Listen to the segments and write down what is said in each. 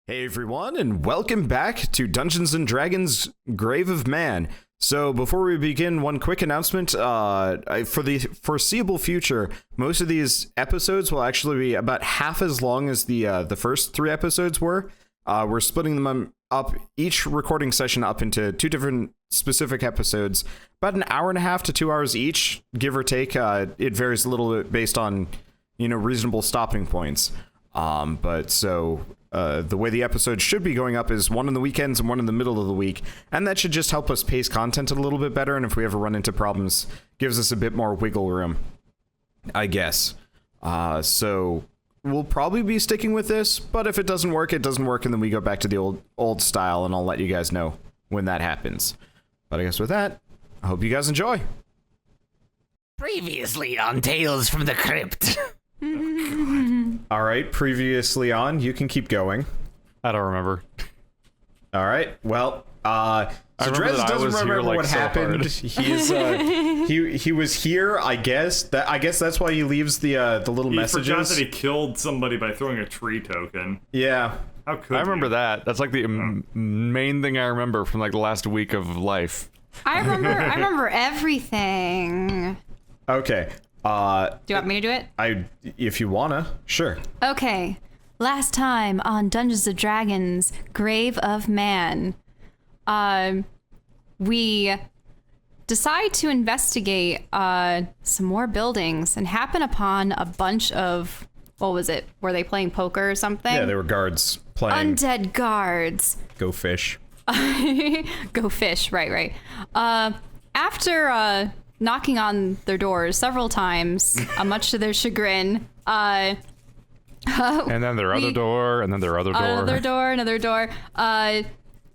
Hey everyone, and welcome back to Dungeons & Dragons Grave of Man. So before we begin, one quick announcement. For the foreseeable future, most of these episodes will actually be about half as long as the first 3 episodes were. We're splitting them up, each recording session up into 2 different specific episodes, about an hour and a half to 2 hours each, give or take. It varies a little bit based on, reasonable stopping points. The way the episodes should be going up is one on the weekends and one in the middle of the week, and that should just help us pace content a little bit better, and if we ever run into problems, gives us a bit more wiggle room, I guess. So we'll probably be sticking with this, but if it doesn't work, it doesn't work, and then we go back to the old style, and I'll let you guys know when that happens. But I guess with that, I hope you guys enjoy. Previously on Tales from the Crypt. All right, previously on, you can keep going. I don't remember. All right, well, so Drez doesn't remember what happened. He's he was here, I guess. That's why he leaves the little messages. He forgot that he killed somebody by throwing a tree token. Yeah. How could I remember that. That's like the main thing I remember from like the last week of life. I remember everything. Okay. Do you want me to do it? If you wanna, sure. Okay. Last time on Dungeons & Dragons Grave of Man, we decide to investigate some more buildings and happen upon a bunch of, what was it? Were they playing poker or something? Yeah, they were guards playing. Undead guards. Go fish. Go fish, right. After knocking on their doors several times, much to their chagrin, And then their other door, and then their other door. Another door.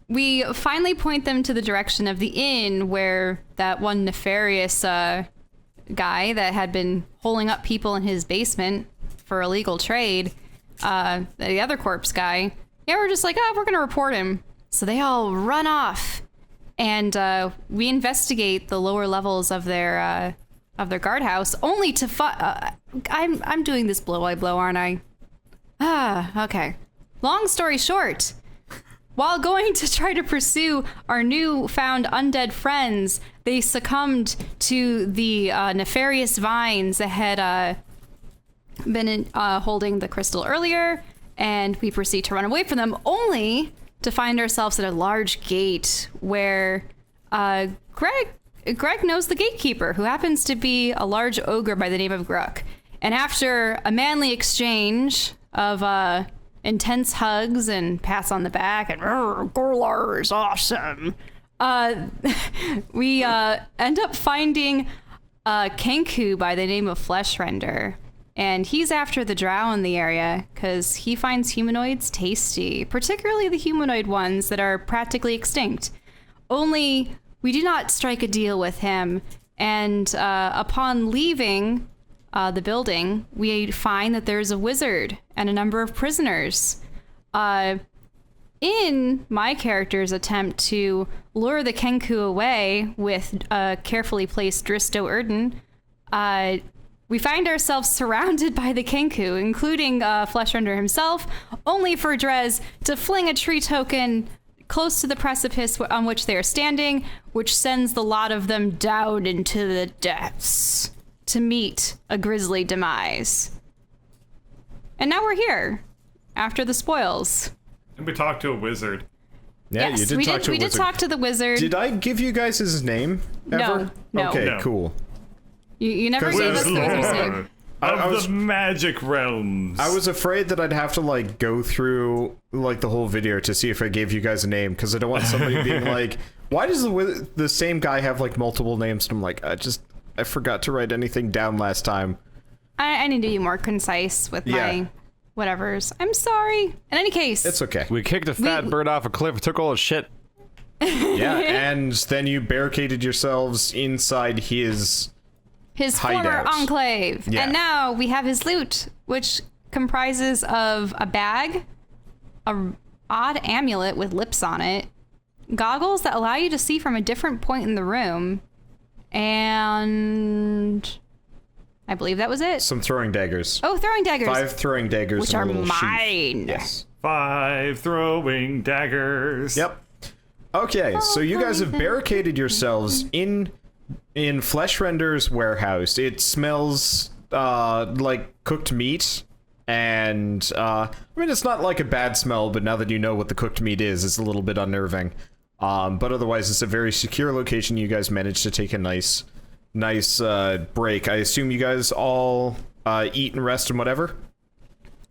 We finally point them to the direction of the inn where that one nefarious guy that had been holding up people in his basement for illegal trade, the other corpse guy, we're just like, we're gonna report him. So they all run off, and we investigate the lower levels of their guardhouse, only to I'm doing this blow by blow, aren't I? Okay. Long story short, while going to try to pursue our newfound undead friends, they succumbed to the nefarious vines that had been holding the crystal earlier, and we proceed to run away from them, only to find ourselves at a large gate where Greg knows the gatekeeper, who happens to be a large ogre by the name of Gruck. And after a manly exchange of intense hugs and pats on the back and Gorlar is awesome, we end up finding a Kenku by the name of Fleshrender. And he's after the Drow in the area because he finds humanoids tasty, particularly the humanoid ones that are practically extinct. Only we do not strike a deal with him, and upon leaving the building, we find that there's a wizard and a number of prisoners. In my character's attempt to lure the Kenku away with a carefully placed Dristo Erden, we find ourselves surrounded by the Kenku, including Fleshrender himself, only for Drez to fling a tree token close to the precipice on which they are standing, which sends the lot of them down into the depths to meet a grisly demise. And now we're here, after the spoils. And we talked to a wizard. Yeah, yes, you did talk to a wizard. We did talk to the wizard. Did I give you guys his name ever? No. Okay, No. Cool. You never gave us the wizard's name. Of the magic realms. I was afraid that I'd have to go through the whole video to see if I gave you guys a name, because I don't want somebody being like, why does the same guy have multiple names? And I'm like, I forgot to write anything down last time. I need to be more concise with my whatevers. I'm sorry. In any case, It's okay. We kicked a fat bird off a cliff, took all his shit. Yeah, and then you barricaded yourselves inside his former hideout. enclave. Yeah. And now we have his loot, which comprises of a bag, a odd amulet with lips on it, goggles that allow you to see from a different point in the room, and I believe that was it. Some throwing daggers. Oh, throwing daggers. 5 throwing daggers. Which in a are little sheath. mine. Yes. 5 throwing daggers. Yep. Okay, so you guys have barricaded yourselves in Fleshrender's warehouse. It smells like cooked meat, and I mean, it's not like a bad smell, but now that you know what the cooked meat is, it's a little bit unnerving. But otherwise, it's a very secure location. You guys managed to take a nice break. I assume you guys all eat and rest and whatever?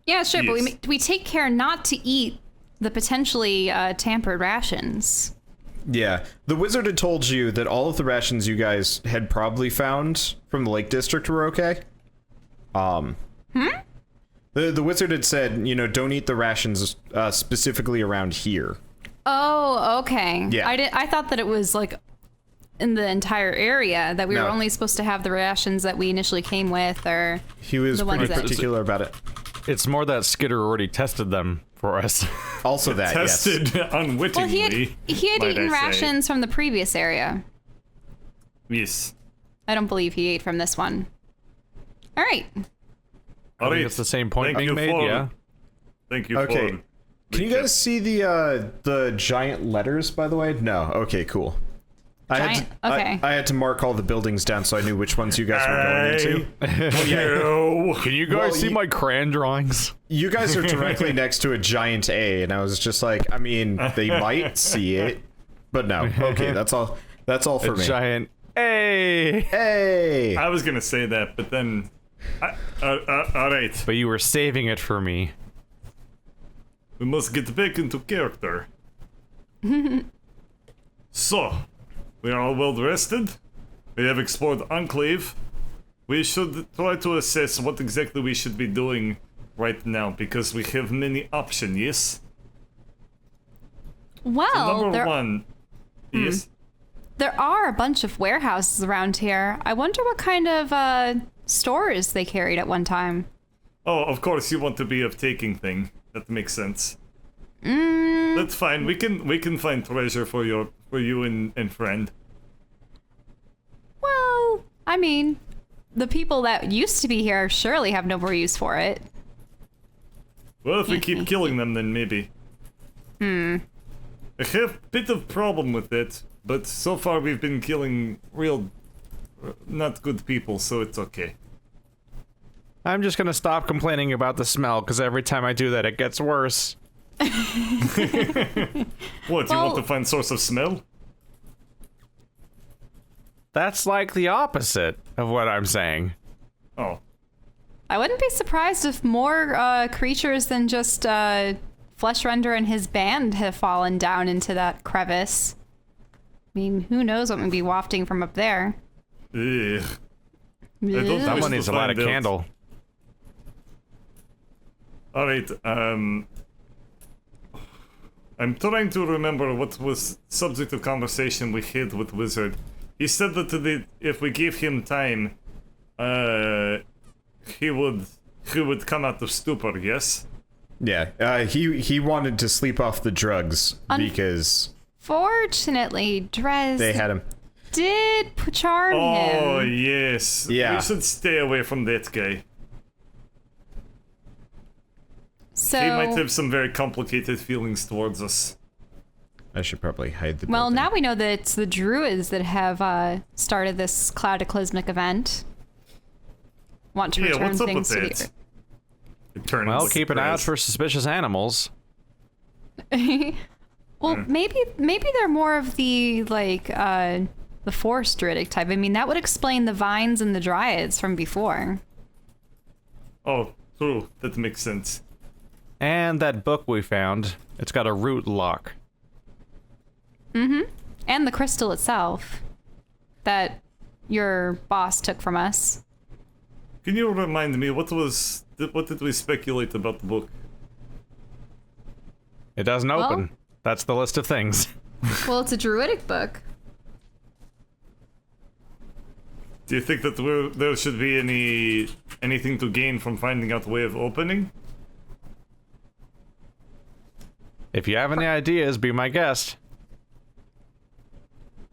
Yeah, sure, Yes. but we take care not to eat the potentially tampered rations. Yeah. The wizard had told you that all of the rations you guys had probably found from the Lake District were okay. The wizard had said, you know, don't eat the rations specifically around here. Oh, okay. Yeah. I thought that it was like in the entire area that we No. were only supposed to have the rations that we initially came with, or He was the ones pretty that particular about it. It's more that Skitter already tested them for us. Also that, yes. Tested well, unwittingly. he had might eaten I say. rations from the previous area. Yes. I don't believe he ate from this one. All right. I think it's the same point being made, yeah. Thank you Okay. for... Can you guys see the giant letters, by the way? No. Okay, cool. Giant- okay. I had to mark all the buildings down so I knew which ones you guys were going into. No. Can you guys Well, see you- my crayon drawings? You guys are directly next to a giant A, and I was just like, I mean, they might see it, but no. Okay, that's all. That's all for me. Giant A. Hey. I was gonna say that, but then... alright. But you were saving it for me. We must get back into character. So, we are all well rested. We have explored Enclave. We should try to assess what exactly we should be doing right now, because we have many options, yes? Well, Number one, yes? there are a bunch of warehouses around here. I wonder what kind of stores they carried at one time. Oh, of course you want to be of taking thing. That makes sense. That's fine. We can find treasure for you and friend. Well, I mean, the people that used to be here surely have no more use for it. Well, if we keep killing them, then maybe. I have a bit of problem with it, but so far we've been killing real, not good people, so it's okay. I'm just gonna stop complaining about the smell, because every time I do that, it gets worse. What, you Well- want to find source of smell? That's like the opposite of what I'm saying. Oh. I wouldn't be surprised if more creatures than just Fleshrender and his band have fallen down into that crevice. I mean, who knows what would be wafting from up there? Ugh. Ugh. Someone needs to light a find out. candle. Alright, I'm trying to remember what was subject of conversation we had with Wizard. He said that if we gave him time, he would come out of stupor, yes? Yeah. He wanted to sleep off the drugs because Fortunately, Drez they had him. did charm Oh, him. yes. Yeah. We should stay away from that guy. So, He might have some very complicated feelings towards us. I should probably hide the. well, building. now we know that it's the Druids that have started this Cloudaclysmic event. Want to Yeah, return what's up things with to that? It turns Well, keep an eye out Drez. for suspicious animals. the. Well, maybe they're more of the the forest druidic type. I mean, that would explain the vines and the dryads from before. Oh, true. That makes sense. And that book we found, it's got a root lock. And the crystal itself that your boss took from us. Can you remind me what did we speculate about the book? It doesn't Well- open. That's the list of things. Well, it's a druidic book. Do you think that there should be anything to gain from finding out a way of opening? If you have any ideas, be my guest.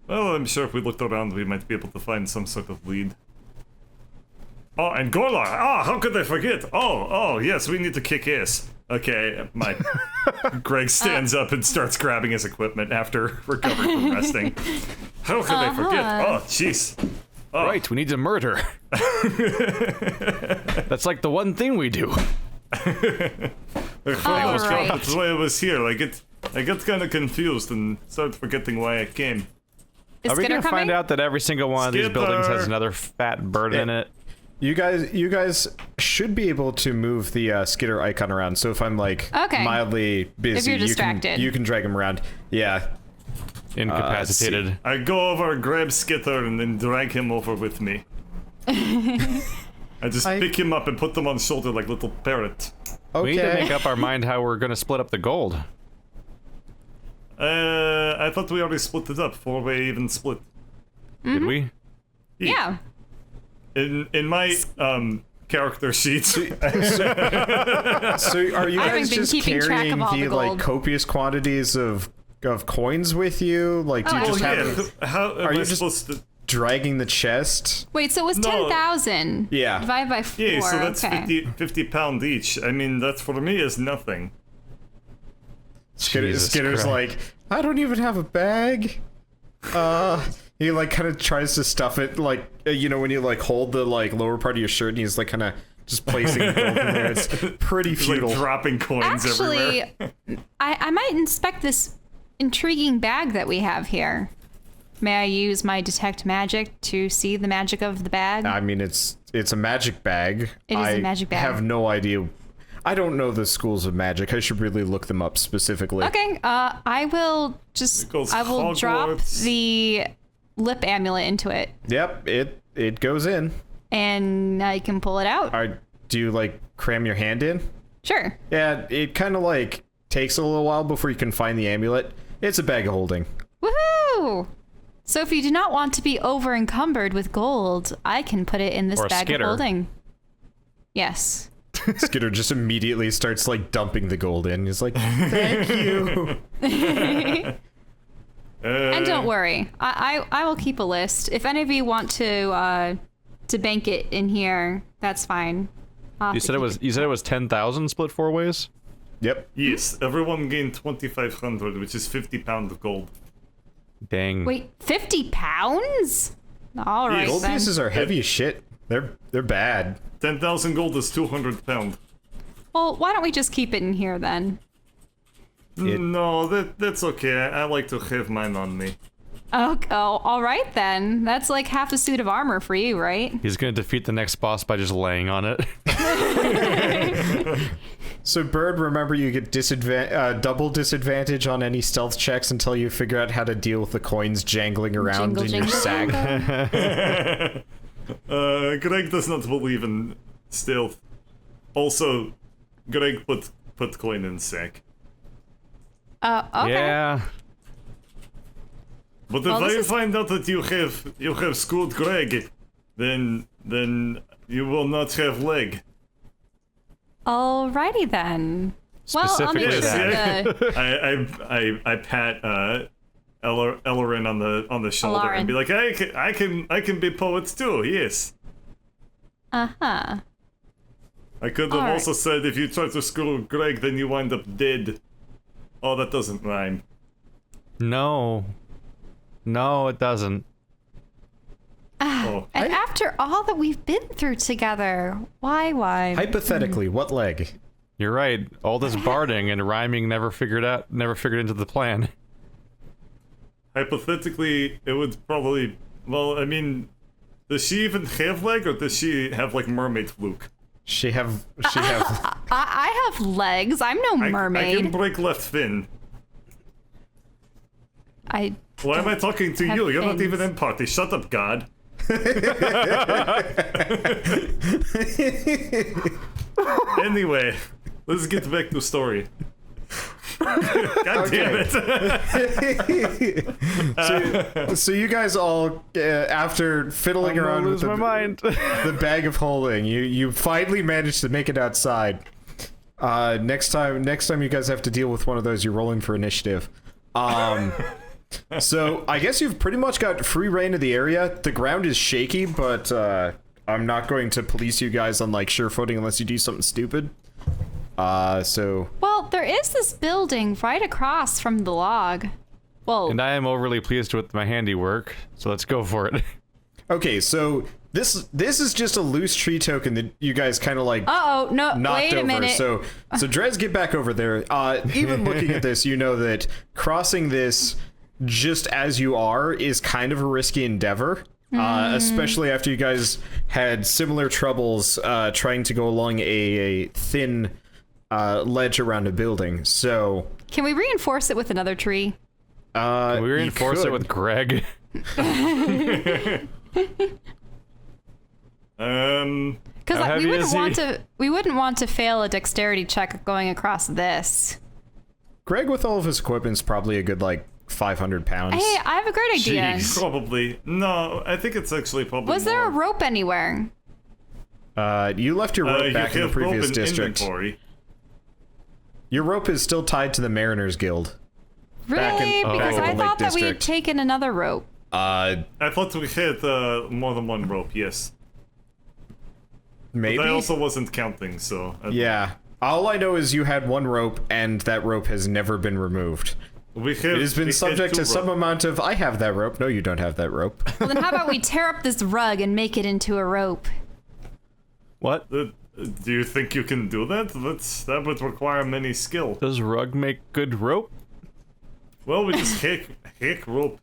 Well, I'm sure if we looked around, we might be able to find some sort of lead. Oh, and Gorlar! Ah, how could I forget? Oh, yes, we need to kick ass. Okay, my Greg stands up and starts grabbing his equipment after recovering from resting. How could I forget? Oh, jeez. Oh. Right, we need to murder. That's like the one thing we do. That's why I was here. I get kind of confused and start forgetting why I came. Is Are we Skitter gonna find coming? out that every single one of these buildings has Skipper. another fat bird in it? You guys should be able to move the skitter icon around. So if I'm like Okay. mildly busy, you're distracted. you can drag him around. Yeah. Incapacitated. I go over, grab Skitter, and then drag him over with me. I just pick him up and put them on shoulder like little parrot. Okay. We need to make up our mind how we're gonna split up the gold. I thought we already split it up. 4-way even split. Did we? Yeah. In my character sheet. So are you I haven't guys been just keeping track carrying of all the the like gold. copious quantities of coins with you? Like, do you Oh, just yeah. have How am Are I you just- supposed to? dragging the chest? Wait, so it was No. 10,000. Yeah. Divided by 4. Yeah, so that's okay. 50 pound each. I mean, that for me is nothing. Jesus Skitter's Christ. like, I don't even have a bag. He like kind of tries to stuff it, like you know when you like hold the like lower part of your shirt and he's like kind of just placing the gold in there. It's pretty It's like futile. dropping coins everywhere. Actually, I might inspect this intriguing bag that we have here. May I use my detect magic to see the magic of the bag? I mean, it's a magic bag. It is a magic bag. I have no idea. I don't know the schools of magic. I should really look them up specifically. Okay, I will goes drop Hogwarts. the lip amulet into it, Yep, it goes in. and I can pull it out. Do you like cram your hand in? Sure. Yeah, it kind of like takes a little while before you can find the amulet. It's a bag of holding. Woohoo! So if you do not want to be over encumbered with gold, I can put it in this Or a bag skitter. of holding. Yes. Skitter just immediately starts like dumping the gold in. He's like, "Thank you." And don't worry, I will keep a list. If any of you want to bank it in here, that's fine. I'll have You to said it keep was 10,000 split 4 ways. Yep. Yes, everyone gained 2,500, which is 50 pound of gold. Dang. Wait, 50 pounds? All right, Gold then. pieces are heavy as shit. They're bad. 10,000 gold is 200 pound. Well, why don't we just keep it in here then? No, that's okay. I like to have mine on me. Oh, all right then. That's like half a suit of armor for you, right? He's gonna defeat the next boss by just laying on it. So, Bird, remember you get double disadvantage on any stealth checks until you figure out how to deal with the coins jangling around Jingle, in your jingle, sack. jingle. Greg does not believe in stealth. Also, Greg put coin in sack. Okay. Yeah. But if Well, this I is- find out that you have schooled Greg, then you will not have leg. Alrighty then. Well, I'll make Specifically sure that. I pat Ellerin on the shoulder Alarin. and be like, I can be poets too. Yes. Uh-huh. I could have Alright. also said if you try to school Greg, then you wind up dead. Oh, that doesn't rhyme. No. No, it doesn't. Oh, And after all that we've been through together, why? Hypothetically, what leg? You're right. All this barding and rhyming never figured into the plan. hypothetically, it would probably. Well, I mean, does she even have leg, or does she have like mermaid fluke? She have I have legs. I'm no I mermaid. can break left fin. I Why am I talking to have you? You're not fins. even in party. Shut up, God. Anyway, let's get back to story. God damn it. so you guys all after fiddling around with lose my mind. the bag of holding, you finally managed to make it outside. Next time you guys have to deal with one of those, you're rolling for initiative. So I guess you've pretty much got free reign of the area. The ground is shaky, but I'm not going to police you guys on like sure footing unless you do something stupid. So Well, there is this building right across from the log. Well, And I am overly pleased with my handiwork, so let's go for it. okay, so this is just a loose tree token that you guys kind of like uh-oh, no, knocked wait a over. minute. So Drez, get back over there. Even looking at this, you know that crossing this just as you are is kind of a risky endeavor. Especially after you guys had similar troubles trying to go along a thin ledge around a building. So Can we reinforce it with another tree? Can we reinforce it with Greg? Because How we heavy wouldn't is he? want to fail a dexterity check going across this. Greg, with all of his equipment's probably a good like 500 pounds. Hey, I have a great idea. Jeez. Probably. No, I think it's actually probably Was there a more. rope anywhere? You left your rope back in the you have rope previous in district. inventory. Your rope is still tied to the Mariners Guild. Back Really? in- Because back in I the thought Lake that we had District. taken another rope. I thought we had more than one rope, yes. Maybe. But I also wasn't counting, so... Yeah. All I know is you had one rope, and that rope has never been removed. We have, It has been we subject had to two some rope. amount of, I have that rope. No, you don't have that rope. Well, then how about we tear up this rug and make it into a rope? What? Do you think you can do that? That would require many skill. Does rug make good rope? Well, we just hack rope.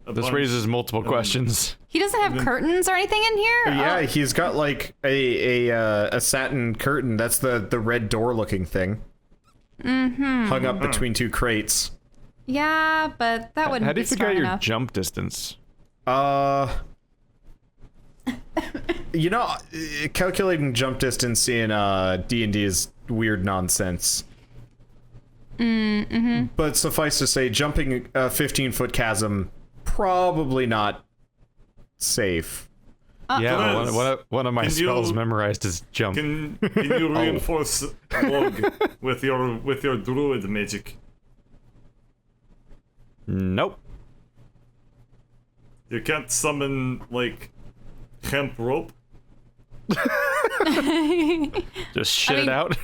a This bunch. raises multiple questions. He doesn't have curtains or anything in here? Yeah, Oh, he's got like a satin curtain. That's the red door looking thing. Mm-hmm. Hung up between two crates. yeah, but that wouldn't How do be you figure strong out your enough. jump distance? You know, calculating jump distance in D&D is weird nonsense. But suffice to say, jumping a 15-foot chasm, probably not safe. Yeah, Liz, one of my can spells you- memorized is jump. Can you reinforce log with your druid magic? Nope. You can't summon like hemp rope. Just shit mean- it out.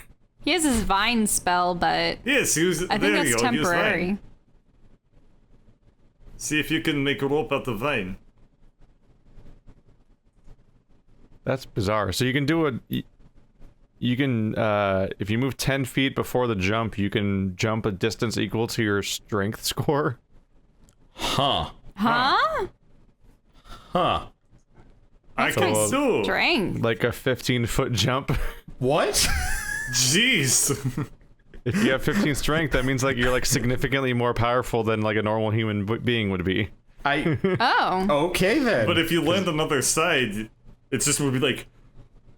He has his vine spell, but Yes, use. I think there that's you go. Use temporary. vine. See if you can make a rope out of vine. That's bizarre. So you can do you can if you move 10 feet before the jump, you can jump a distance equal to your strength score. Huh. huh? Huh. I can kinda do. Strength. Like a 15-foot jump. What? Jeez. If you have 15 strength, that means like you're like significantly more powerful than like a normal human being would be. Oh. Okay then. But if you land on the other side, it just would be like.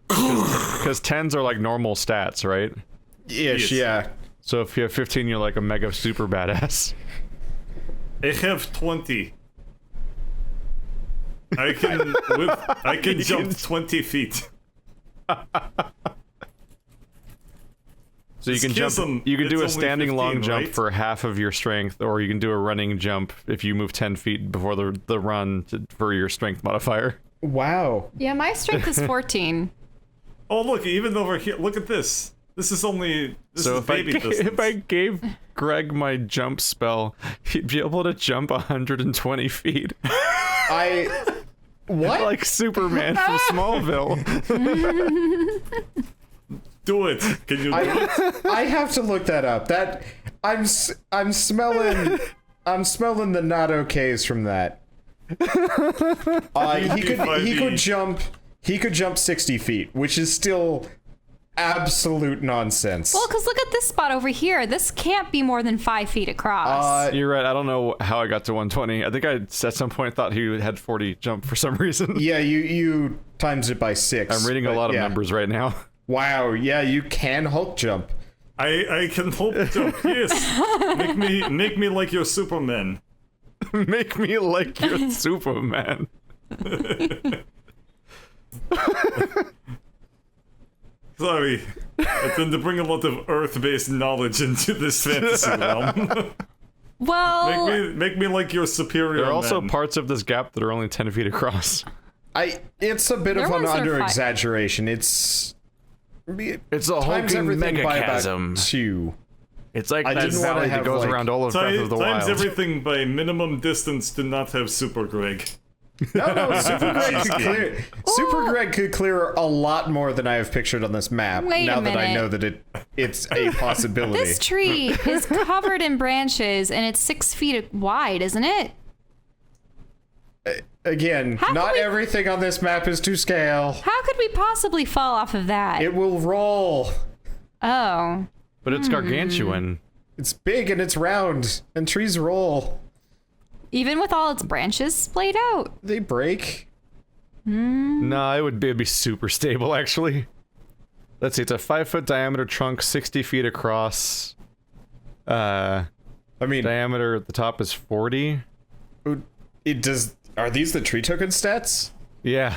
Because 10s are like normal stats, right? Ish, Yes. yeah. So if you have 15, you're like a mega super badass. I have 20. I can jump 20 feet. So you can Schism, jump. You can do a it's only standing 15, long jump right? for half of your strength, or you can do a running jump if you move 10 feet before the run for your strength modifier. Wow. Yeah, my strength is 14. Oh look, even over here, look at this. This is only this So is if I, baby distance. if I gave Greg my jump spell, he'd be able to jump 120 feet, What? like Superman from Smallville. Do it. Can you do it? I have to look that up. That I'm smelling the not okays from that. He could jump 60 feet, which is still absolute nonsense. Well, because look at this spot over here. This can't be more than 5 feet across. You're right. I don't know how I got to 120. I think I at some point thought he had 40 jump for some reason. Yeah, you times it by 6. I'm reading a but lot of yeah. numbers right now. Wow, yeah, you can Hulk jump. I can hope jump. Yes. Make me like your Superman. Make me like your Superman. Sorry. I tend to bring a lot of Earth-based knowledge into this fantasy realm. well, make me like your superior. There are also man. parts of this gap that are only 10 feet across. It's a bit There of an ones that are under exaggeration. It's It's a times hulking everything by about megachasm. 2. It's like I that didn't wanna valley that have, goes like- around all of Breath of the Times Wild. everything by minimum distance to not have Super Greg. No, Super Greg could clear a lot more than I have pictured on this map. Wait a now that I minute. know that it's a possibility. This tree is covered in branches and it's 6 feet wide, isn't it? Again, How not can we- everything on this map is to scale. How could we possibly fall off of that? It will roll. Oh. But it's gargantuan. It's big and it's round, and trees roll. Even with all its branches splayed out. They break. No, it'd be super stable, actually. Let's see, it's a 5-foot diameter trunk, 60 feet across. I mean, Diameter at the top is 40. it does. Are these the tree token stats? Yeah.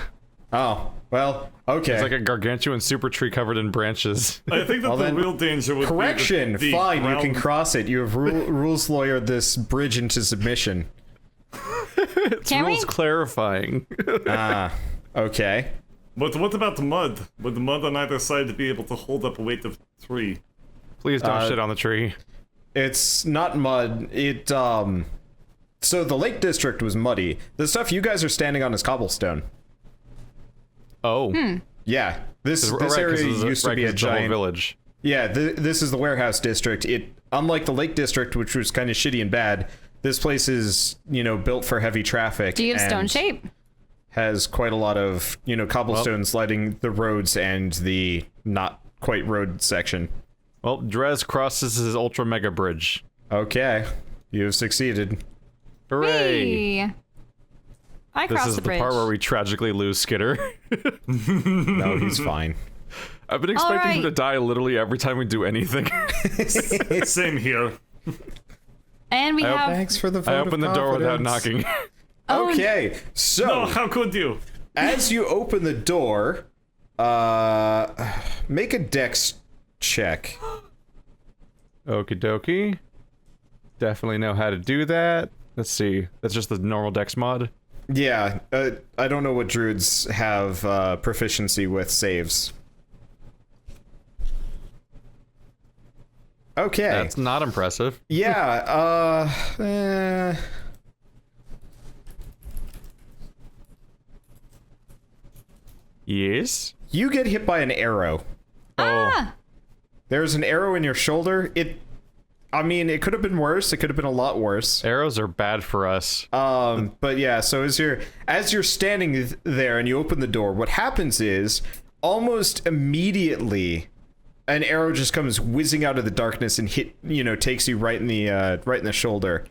Oh, well, okay. It's like a gargantuan super tree covered in branches. I think that Well, the then, real danger would Correction. be Fine, you can ground- cross it. You have rules lawyered this bridge into submission. It's Can we? rules clarifying. Okay. But what about the mud? Would the mud on either side be able to hold up a weight of 3? Please don't shit on the tree. It's not mud. So the Lake District was muddy. The stuff you guys are standing on is cobblestone. Oh. Yeah. This Right, 'cause area it's used to be a it's the whole giant village. Yeah, this is the warehouse district. Unlike the Lake District, which was kind of shitty and bad, this place is, built for heavy traffic. Do you have stone and shape? Has quite a lot of, cobblestones lighting the roads and the not quite road section. Well, Drez crosses his ultra mega bridge. Okay, you have succeeded. Hooray! Hey. I This crossed is the the bridge. part where we tragically lose Skitter. No, he's fine. I've been expecting him right. to die literally every time we do anything. Same here. And we have. Thanks for the vote I of opened the door without confidence. knocking. Oh, Okay, so No, how could you? as you open the door, make a dex check. Okie dokie. Definitely know how to do that. Let's see. That's just the normal dex mod. Yeah, I don't know what druids have proficiency with saves. Okay. That's not impressive. Yeah, Yes? you get hit by an arrow. Ah! There's an arrow in your shoulder. It could have been worse. It could have been a lot worse. Arrows are bad for us. But yeah, so as you're standing there and you open the door, what happens is almost immediately an arrow just comes whizzing out of the darkness and takes you right in the shoulder.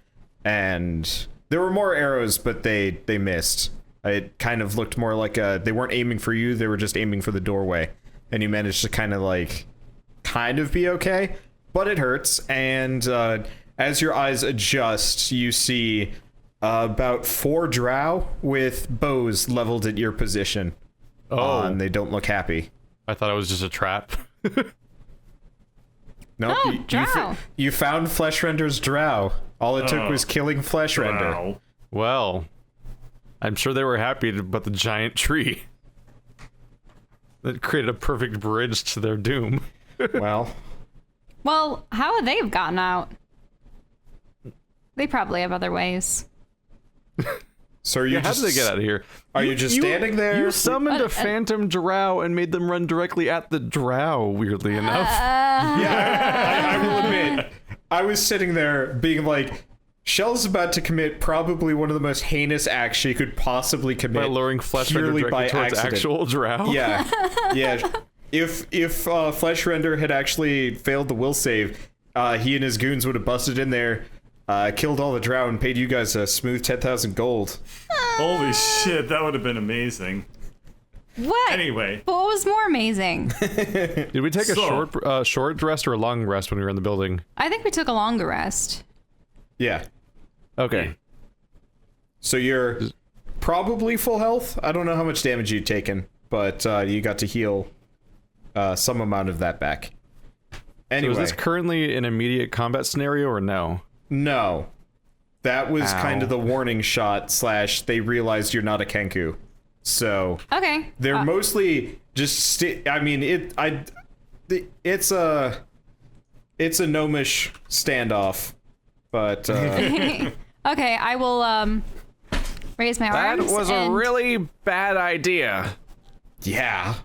And there were more arrows, but they missed. It kind of looked more like they weren't aiming for you, they were just aiming for the doorway. And you managed to kind of be okay, but it hurts. And as your eyes adjust, you see about 4 drow with bows leveled at your position. Oh. And they don't look happy. I thought it was just a trap. Nope, Oh, you drow. you found Fleshrender's drow. All it took Oh, was killing Fleshrender. Wow. Well, I'm sure they were happy about the giant tree. That created a perfect bridge to their doom. Well, Well, how would they have gotten out? They probably have other ways. so are you How just did they get out of here? Are you just standing there? You summoned a phantom drow and made them run directly at the drow, weirdly enough. Yeah, I will admit, I was sitting there being like, Shell's about to commit probably one of the most heinous acts she could possibly commit. By luring Fleshrender purely directly by towards accident. actual drow. Yeah, yeah. If Fleshrender had actually failed the will save, he and his goons would have busted in there, killed all the drow, and paid you guys a smooth 10,000 gold. Holy shit, that would have been amazing. What? Anyway. But what was more amazing? Did we take a So- short rest or a long rest when we were in the building? I think we took a longer rest. Yeah. Okay. So you're probably full health. I don't know how much damage you've taken, but you got to heal some amount of that back. So Anyway, is this currently an immediate combat scenario or no? no. That was Ow. kind of the warning shot / they realized you're not a Kenku. So Okay. they're mostly just it's a gnomish standoff, but Okay, I will raise my That arms. was a really bad idea. yeah.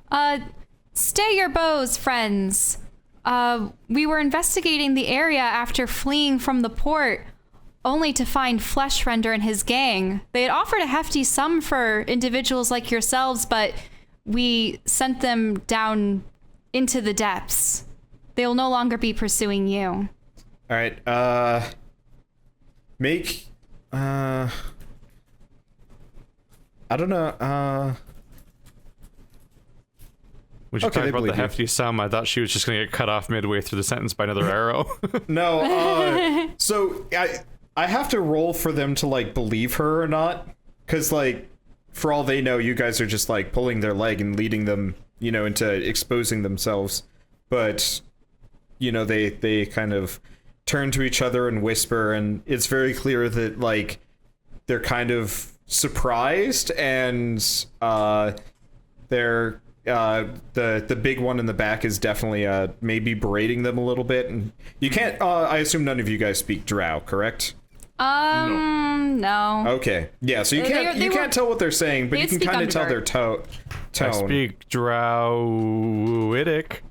Stay your bows, friends. We were investigating the area after fleeing from the port, only to find Fleshrender and his gang. They had offered a hefty sum for individuals like yourselves, but we sent them down into the depths. They will no longer be pursuing you. All right. Make. I don't know. When she Okay, talked they about the believe you. hefty sum, I thought she was just going to get cut off midway through the sentence by another arrow. No. So I have to roll for them to like believe her or not, because like for all they know, you guys are just like pulling their leg and leading them, you know, into exposing themselves. But you know, they kind of turn to each other and whisper, and it's very clear that like they're kind of surprised, and they're the big one in the back is definitely maybe berating them a little bit. And you can't I assume none of you guys speak Drow, correct? No. Okay, yeah, so you They can't were- tell what they're saying, but they you can speak kind of tell their Underdark. tone. I speak Drowidic.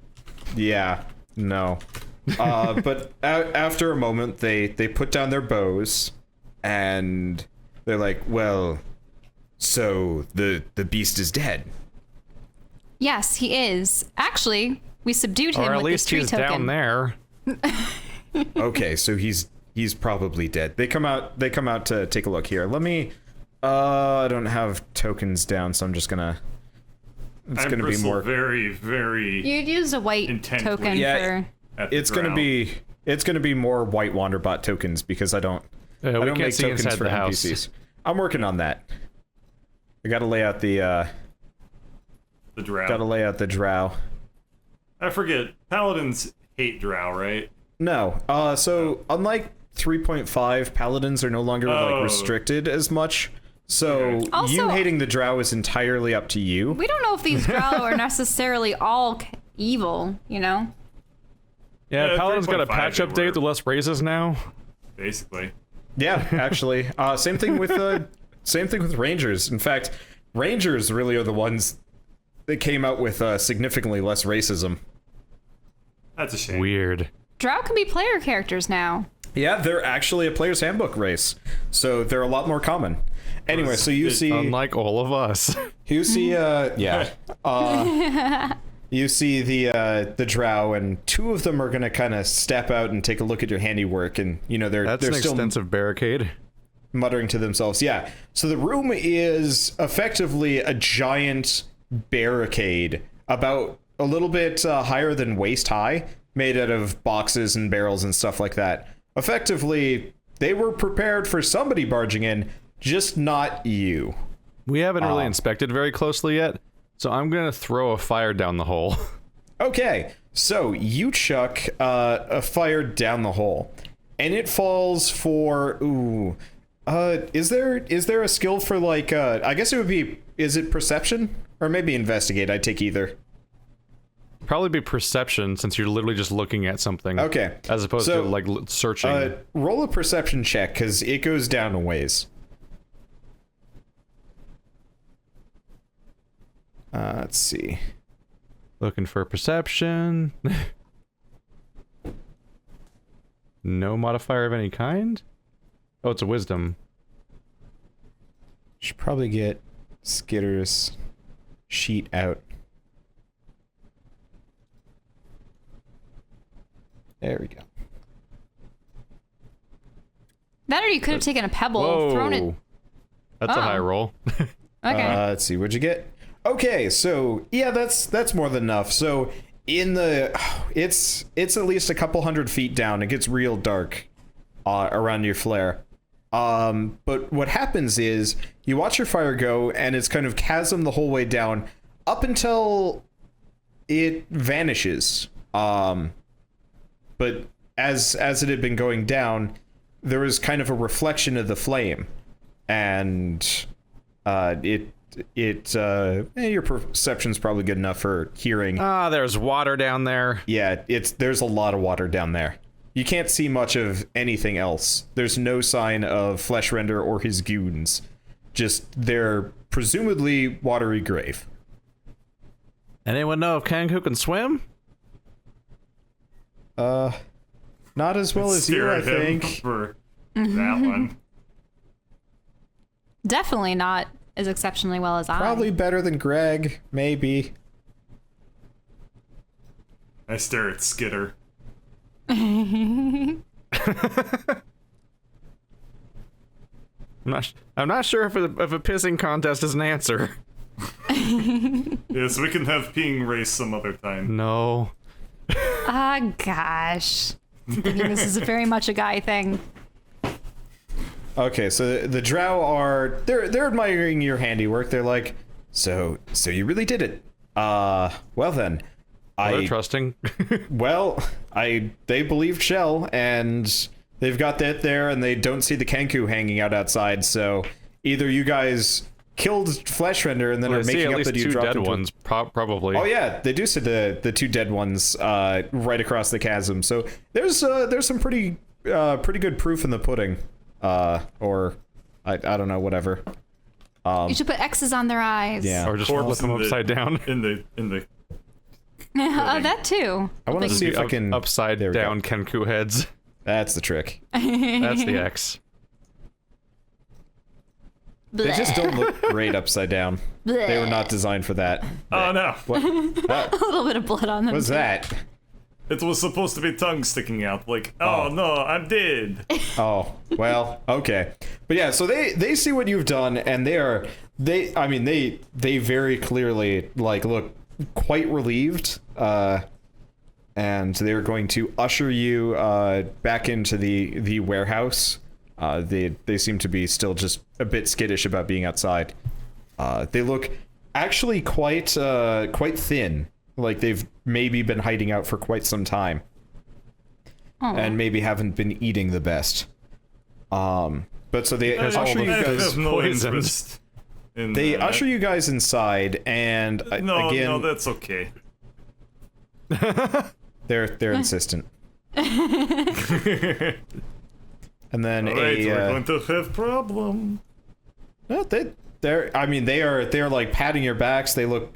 Yeah, no. But after a moment, they put down their bows, and they're like, "Well, so the beast is dead." Yes, he is. Actually, we subdued him Or at with the least street he's token. down there. Okay, so he's probably dead. They come out to take a look here. Let me. I don't have tokens down, so I'm just gonna. It's I gonna be bristle more. very, very. You'd use a white Intently. token Yeah. for. At the It's gonna drow. be. It's gonna be more white Wanderbot tokens because I don't. We I don't can't make see tokens inside for the house. NPCs. I'm working on that. I gotta lay out the. The drow. Gotta lay out the Drow. I forget. Paladins hate drow, right? No. So unlike 3.5, paladins are no longer Oh. like restricted as much. So Okay. Also- you hating the Drow is entirely up to you. We don't know if these Drow are necessarily all evil, you know? Yeah, Yeah, Paladin's got a 3.5 patch they update were. with less raises now. Basically. Yeah, actually. Same thing with Rangers. In fact, Rangers really are the ones that came out with significantly less racism. That's a shame. Weird. Drow can be player characters now. Yeah, they're actually a player's handbook race, so they're a lot more common. Anyway, so you see, Unlike all of us. you see, you see the Drow, and two of them are gonna kind of step out and take a look at your handiwork, and you know they're That's an still extensive barricade. muttering to themselves. Yeah. So the room is effectively a giant barricade, about a little bit higher than waist high, made out of boxes and barrels and stuff like that. Effectively, they were prepared for somebody barging in, just not you. We haven't really inspected very closely yet, so I'm gonna throw a fire down the hole. Okay, so you chuck a fire down the hole, and it falls for is there a skill for like I guess it would be, is it perception or maybe investigate? I'd take either. Probably be perception, since you're literally just looking at something. Okay, As opposed so, to like searching. roll a perception check because it goes down a ways. Let's see. Looking for perception. No modifier of any kind? Oh, it's a wisdom. Should probably get Skitter's sheet out. There we go. That or you could have taken a pebble, Whoa. thrown it. That's a Oh. high roll. Okay. Let's see, what'd you get? Okay, so yeah, that's more than enough. So in the, it's at least a couple 100 feet down. It gets real dark around your flare. But what happens is you watch your fire go, and it's kind of chasm the whole way down up until it vanishes. But as it had been going down, there was kind of a reflection of the flame, and it your perception's probably good enough for hearing. Ah, there's water down there. Yeah, there's a lot of water down there. You can't see much of anything else. There's no sign of Fleshrender or his goons. Just their presumably watery grave. Anyone know if Kanku can swim? Not as well as you, I Stare at him think. for that one. Definitely not as exceptionally well as Probably better than Greg, maybe. I stare at Skitter. I'm not sure if a pissing contest is an answer. Yes, we can have peeing race some other time. No. Ah, gosh. I'm thinking this is very much a guy thing. Okay, so the Drow are they're admiring your handiwork. They're like, so you really did it. Well then, They're trusting. they believed Shell, and they've got that there, and they don't see the Kenku hanging out outside. So either you guys killed Fleshrender and then are making up that you dropped dead into... ones, probably. Oh yeah, they do see the two dead ones right across the chasm. So there's some pretty good proof in the pudding. Or I don't know, whatever. You should put X's on their eyes. Yeah. Or just flip them upside down. In the That too. I want to see if I can upside there we down go. Kenku heads. That's the trick. That's the X. They just don't look great upside down. They were not designed for that. Oh no! What? A little bit of blood on them. What's that? It was supposed to be tongue sticking out. Like, oh no, I'm dead. Oh, well, okay. But yeah, so they see what you've done, and they very clearly look quite relieved, and they're going to usher you back into the warehouse. They seem to be still just a bit skittish about being outside. They look actually quite thin. Like they've maybe been hiding out for quite some time. And maybe haven't been eating the best. But so they usher you I guys. have no poisoned. interest in They that. usher you guys inside, and No, again, no, that's okay. they're insistent. And then Alright, we're going to have problem. no, they're like patting your backs. They look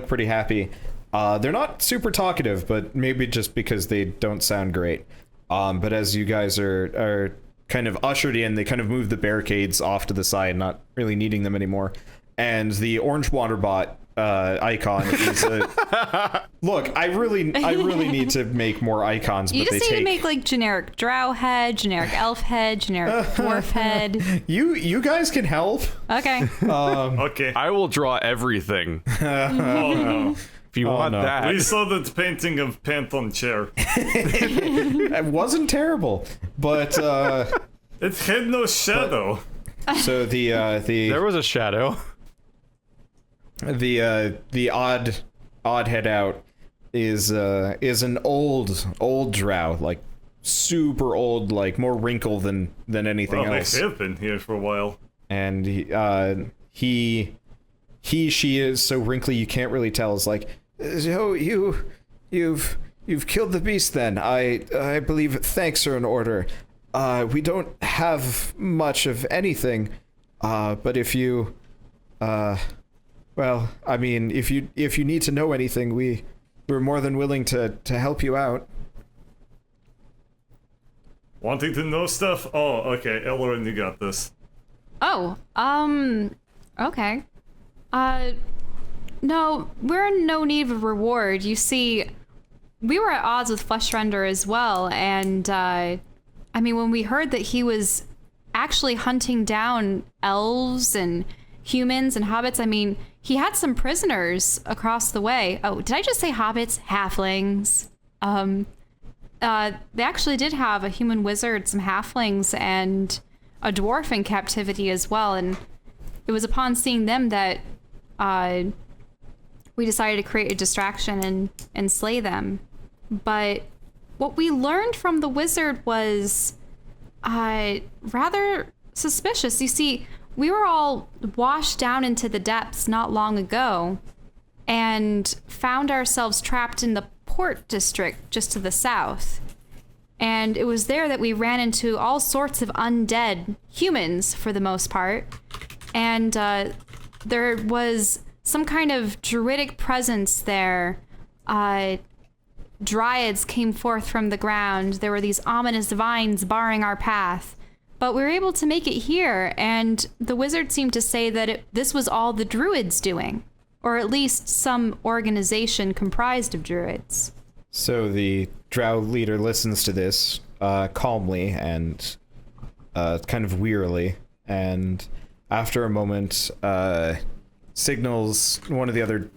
pretty happy. They're not super talkative, but maybe just because they don't sound great. But as you guys are kind of ushered in, they kind of move the barricades off to the side, not really needing them anymore. And the orange Wanderbot icon is a... Look, I really need to make more icons, You but just they need to take... make like generic drow head, generic elf head, generic dwarf head. You guys can help. Okay. Okay. I will draw everything. Oh no. If you want no. that. We saw that painting of Pantheon chair. It wasn't terrible, but It had no shadow. so There was a shadow. the odd head out is an old drow, like super old, like more wrinkle than anything Well, else. they have been here for a while. And she is so wrinkly you can't really tell. It's like, so you've killed the beast then. I believe thanks are in order. We don't have much of anything, but if you well, I mean, if you need to know anything, we're more than willing to help you out. Wanting to know stuff? Oh, okay, Ellerin, you got this. Oh, okay. No, we're in no need of a reward. You see, we were at odds with Fleshrender as well, and, I mean, when we heard that he was actually hunting down elves and humans and hobbits, I mean, he had some prisoners across the way. Oh, did I just say hobbits? Halflings. They actually did have a human wizard, some halflings, and a dwarf in captivity as well, and it was upon seeing them that we decided to create a distraction and slay them. But what we learned from the wizard was rather suspicious. You see, we were all washed down into the depths not long ago and found ourselves trapped in the port district just to the south. And it was there that we ran into all sorts of undead humans, for the most part. And there was some kind of druidic presence there. Dryads came forth from the ground. There were these ominous vines barring our path. But we were able to make it here, and the wizard seemed to say that this was all the druids doing. Or at least some organization comprised of druids. So the Drow leader listens to this calmly and kind of wearily, and after a moment signals one of the other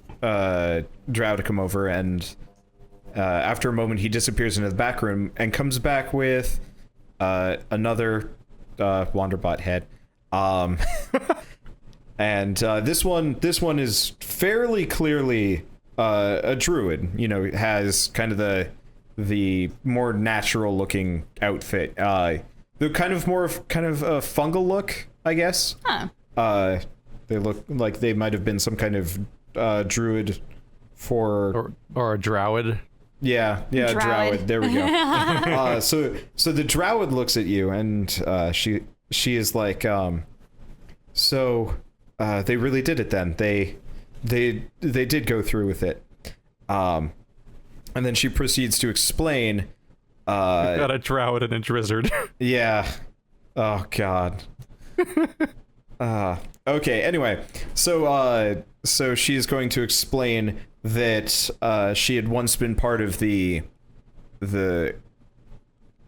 Drow to come over, and after a moment he disappears into the back room and comes back with another Wanderbot head. And this one is fairly clearly a druid. You know, has kind of the more natural looking outfit. The kind of more of kind of a fungal look, I guess. Huh. They look like they might have been some kind of druid for or a drowid. Yeah, Drowid. There we go. So the Drowid looks at you, and she is like, so they really did it then. They did go through with it. And then she proceeds to explain. Got a Drowid and a Drizzard. Yeah. Oh God. Okay. Anyway, so she's going to explain that she had once been part of the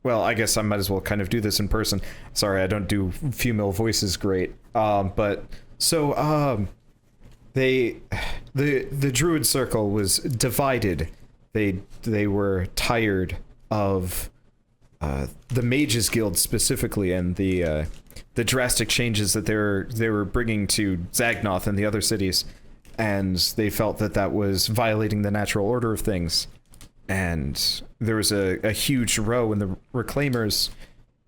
well, I guess I might as well kind of do this in person. Sorry, I don't do female voices great. But so the druid circle was divided. They were tired of the Mages Guild specifically, and the drastic changes that they were bringing to Zagnoth and the other cities, and they felt that was violating the natural order of things. And there was a huge row, and the Reclaimers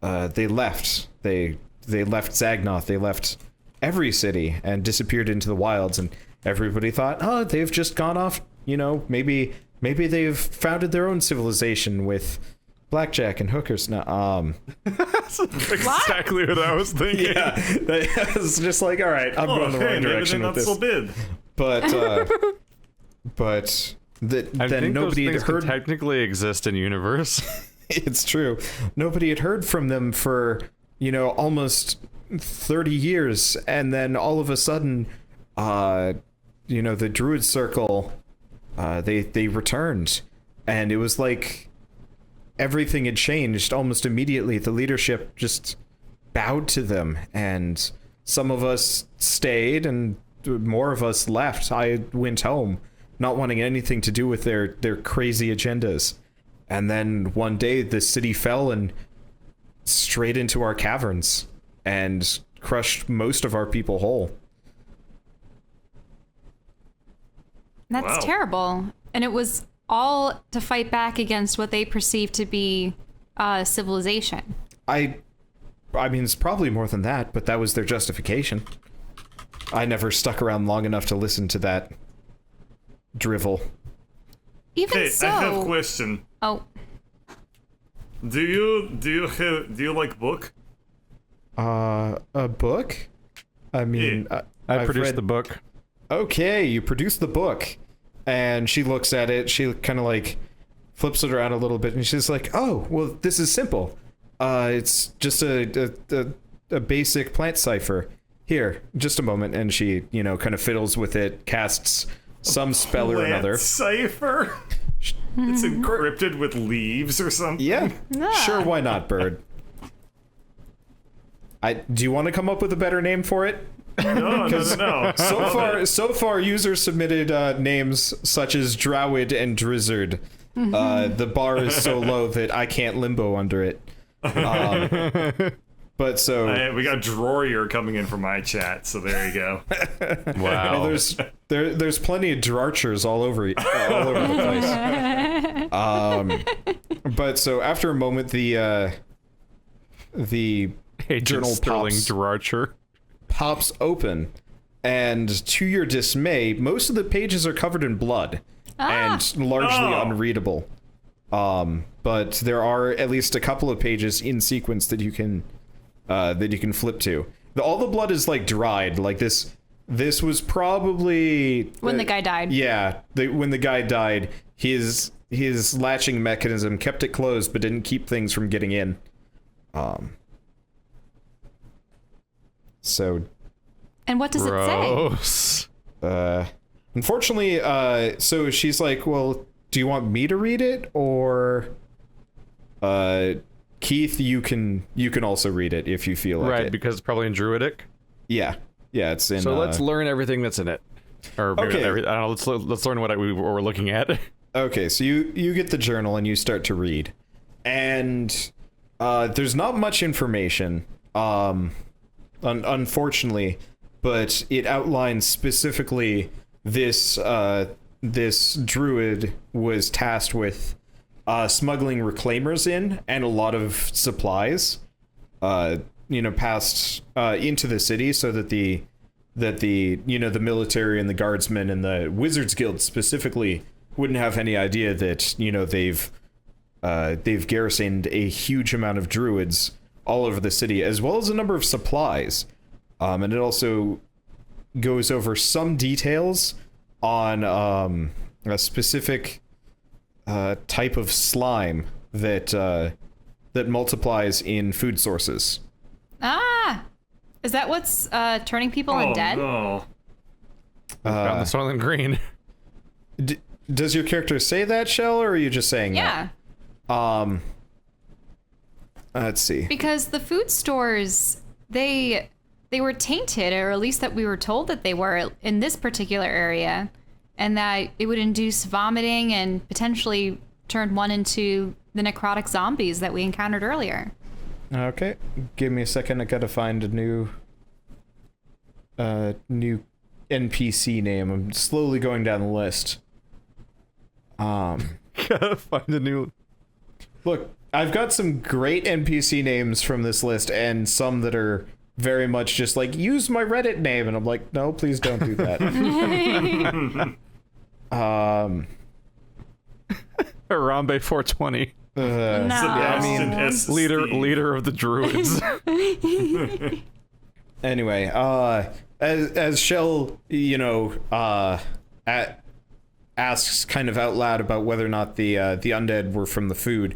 they left. They left Zagnoth. They left every city and disappeared into the wilds. And everybody thought, oh, they've just gone off. You know, maybe they've founded their own civilization with blackjack and hookers. No, That's exactly what I was thinking. Yeah, I was just like, all right, I'm going the wrong direction with this. Not so big. But I think nobody those had things heard. could technically exist in universe. It's true. Nobody had heard from them for, almost 30 years, and then all of a sudden, the Druid Circle, they returned, and it was like everything had changed almost immediately. The leadership just bowed to them, and some of us stayed, and more of us left. I went home, not wanting anything to do with their crazy agendas. And then one day the city fell and straight into our caverns and crushed most of our people whole. That's Wow. terrible. And it was all to fight back against what they perceived to be civilization. I mean, it's probably more than that, but that was their justification. I never stuck around long enough to listen to that drivel. Even Hey, so. I have a question. Oh, Do you like book? A book? I mean, Yeah. I I've produced read- the book. Okay, you produced the book. And she looks at it, she kind of like flips it around a little bit, and she's like, oh, well, this is simple. It's just a basic plant cipher. Here, just a moment. And she, kind of fiddles with it, casts some spell or another. Cipher? It's encrypted with leaves or something? Yeah, sure, why not, Bird? Do you want to come up with a better name for it? No. So far, users submitted names such as Drowid and Drizzard. The bar is so low that I can't limbo under it. But so We got Drorier coming in from my chat, so there you go. Wow. well, there's plenty of Drarchers all over the place. But so after a moment, the Agent journal Sterling pops pops open, and to your dismay, most of the pages are covered in blood and largely unreadable. But there are at least a couple of pages in sequence that you can flip to. All the blood is like dried. Like this was probably When the guy died. Yeah, when the guy died, his latching mechanism kept it closed but didn't keep things from getting in. So. And what does it say? Unfortunately, so she's like, well, do you want me to read it, or Keith, you can also read it if you feel like it. Right, because it's probably in Druidic. Yeah, it's in. So let's learn everything that's in it. Or maybe Okay. not I don't know. Let's learn what we're looking at. Okay, so you get the journal and you start to read, and there's not much information, unfortunately, but it outlines specifically this druid was tasked with smuggling reclaimers in and a lot of supplies, passed into the city so that the the military and the guardsmen and the Wizards Guild specifically wouldn't have any idea that they've garrisoned a huge amount of druids all over the city, as well as a number of supplies. And it also goes over some details on a specific type of slime that multiplies in food sources. Is that what's turning people undead? No. Found the Soylent Green. Does your character say that, Shell, or are you just saying Yeah. that? Let's see. Because the food stores, they were tainted, or at least that we were told that they were in this particular area, and that it would induce vomiting and potentially turn one into the necrotic zombies that we encountered earlier. Okay, give me a second. I gotta find a new NPC name. I'm slowly going down the list. Gotta find a new. Look, I've got some great NPC names from this list, and some that are very much just like, use my Reddit name, and I'm like, no, please don't do that. Harambe 420. No. Sebastian S. Leader of the druids. Anyway, as Shell, asks kind of out loud about whether or not the undead were from the food,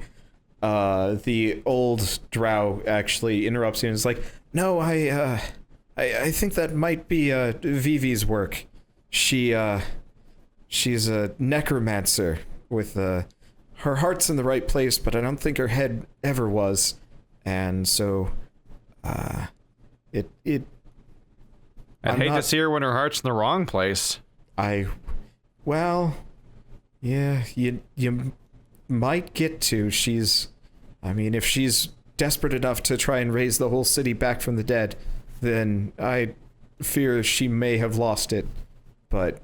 the old Drow actually interrupts you and is like, "No, I think that might be Vivi's work. She's a necromancer with her heart's in the right place, but I don't think her head ever was, and so I'd hate to see her when her heart's in the wrong place. Well, yeah, you might get to. If she's desperate enough to try and raise the whole city back from the dead, then I fear she may have lost it. But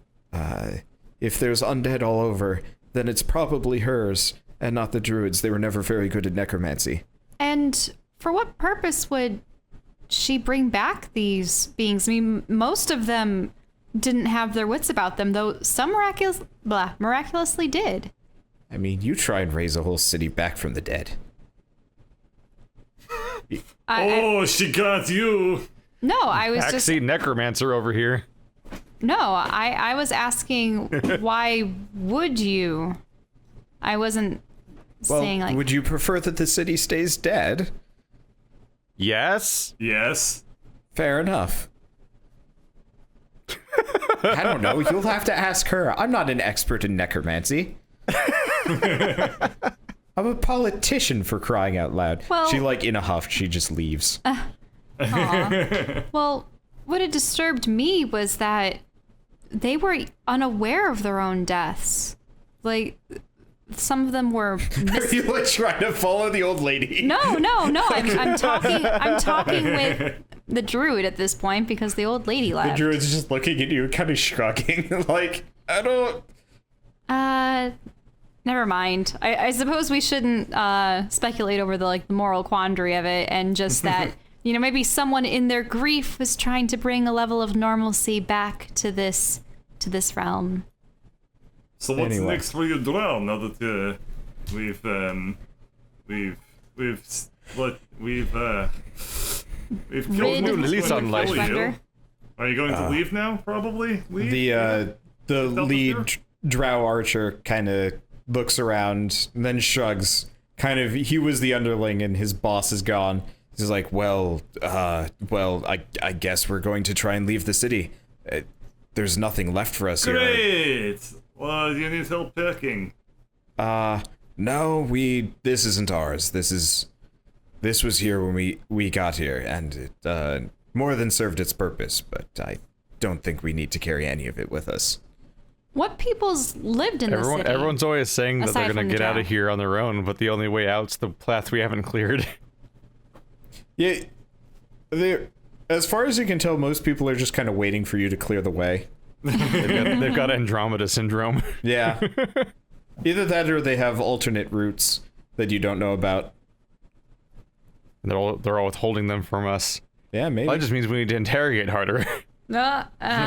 if there's undead all over, then it's probably hers and not the druids. They were never very good at necromancy. And for what purpose would she bring back these beings? I mean, most of them didn't have their wits about them, though some miraculously did. I mean, you try and raise a whole city back from the dead. She got you. No, I was just... Backseat necromancer over here. No, I was asking, why would you? I wasn't saying, like... Would you prefer that the city stays dead? Yes. Yes. Fair enough. I don't know. You'll have to ask her. I'm not an expert in necromancy. I'm a politician, for crying out loud. Well- She, in a huff, she just leaves. Well, what had disturbed me was that they were unaware of their own deaths. Like, some of them were... Are you trying to follow the old lady? No. I'm talking with the druid at this point because the old lady left. The druid's just looking at you, kind of shrugging. I don't... Never mind. I suppose we shouldn't speculate over the moral quandary of it, and just that you know, maybe someone in their grief was trying to bring a level of normalcy back to this realm. So what's Anyway. next for you, Drow? Now that we've killed Rid who's Lily's going to on kill life. you. Are you going to leave now? Probably leave. The Delta lead here? drow archer kind of looks around and then shrugs. Kind of, he was the underling and his boss is gone. He's like, well, I guess we're going to try and leave the city. There's nothing left for us here. Great. Well, you need help picking. No, this isn't ours. This was here when we got here, and it more than served its purpose, but I don't think we need to carry any of it with us. What peoples lived in the city? Everyone's always saying that Aside they're from gonna the get out Drow. of here on their own, but the only way out's the path we haven't cleared. Yeah, as far as you can tell, most people are just kind of waiting for you to clear the way. They've got Andromeda syndrome. Yeah. Either that or they have alternate routes that you don't know about. They're all withholding them from us. Yeah, maybe. Well, that just means we need to interrogate harder. I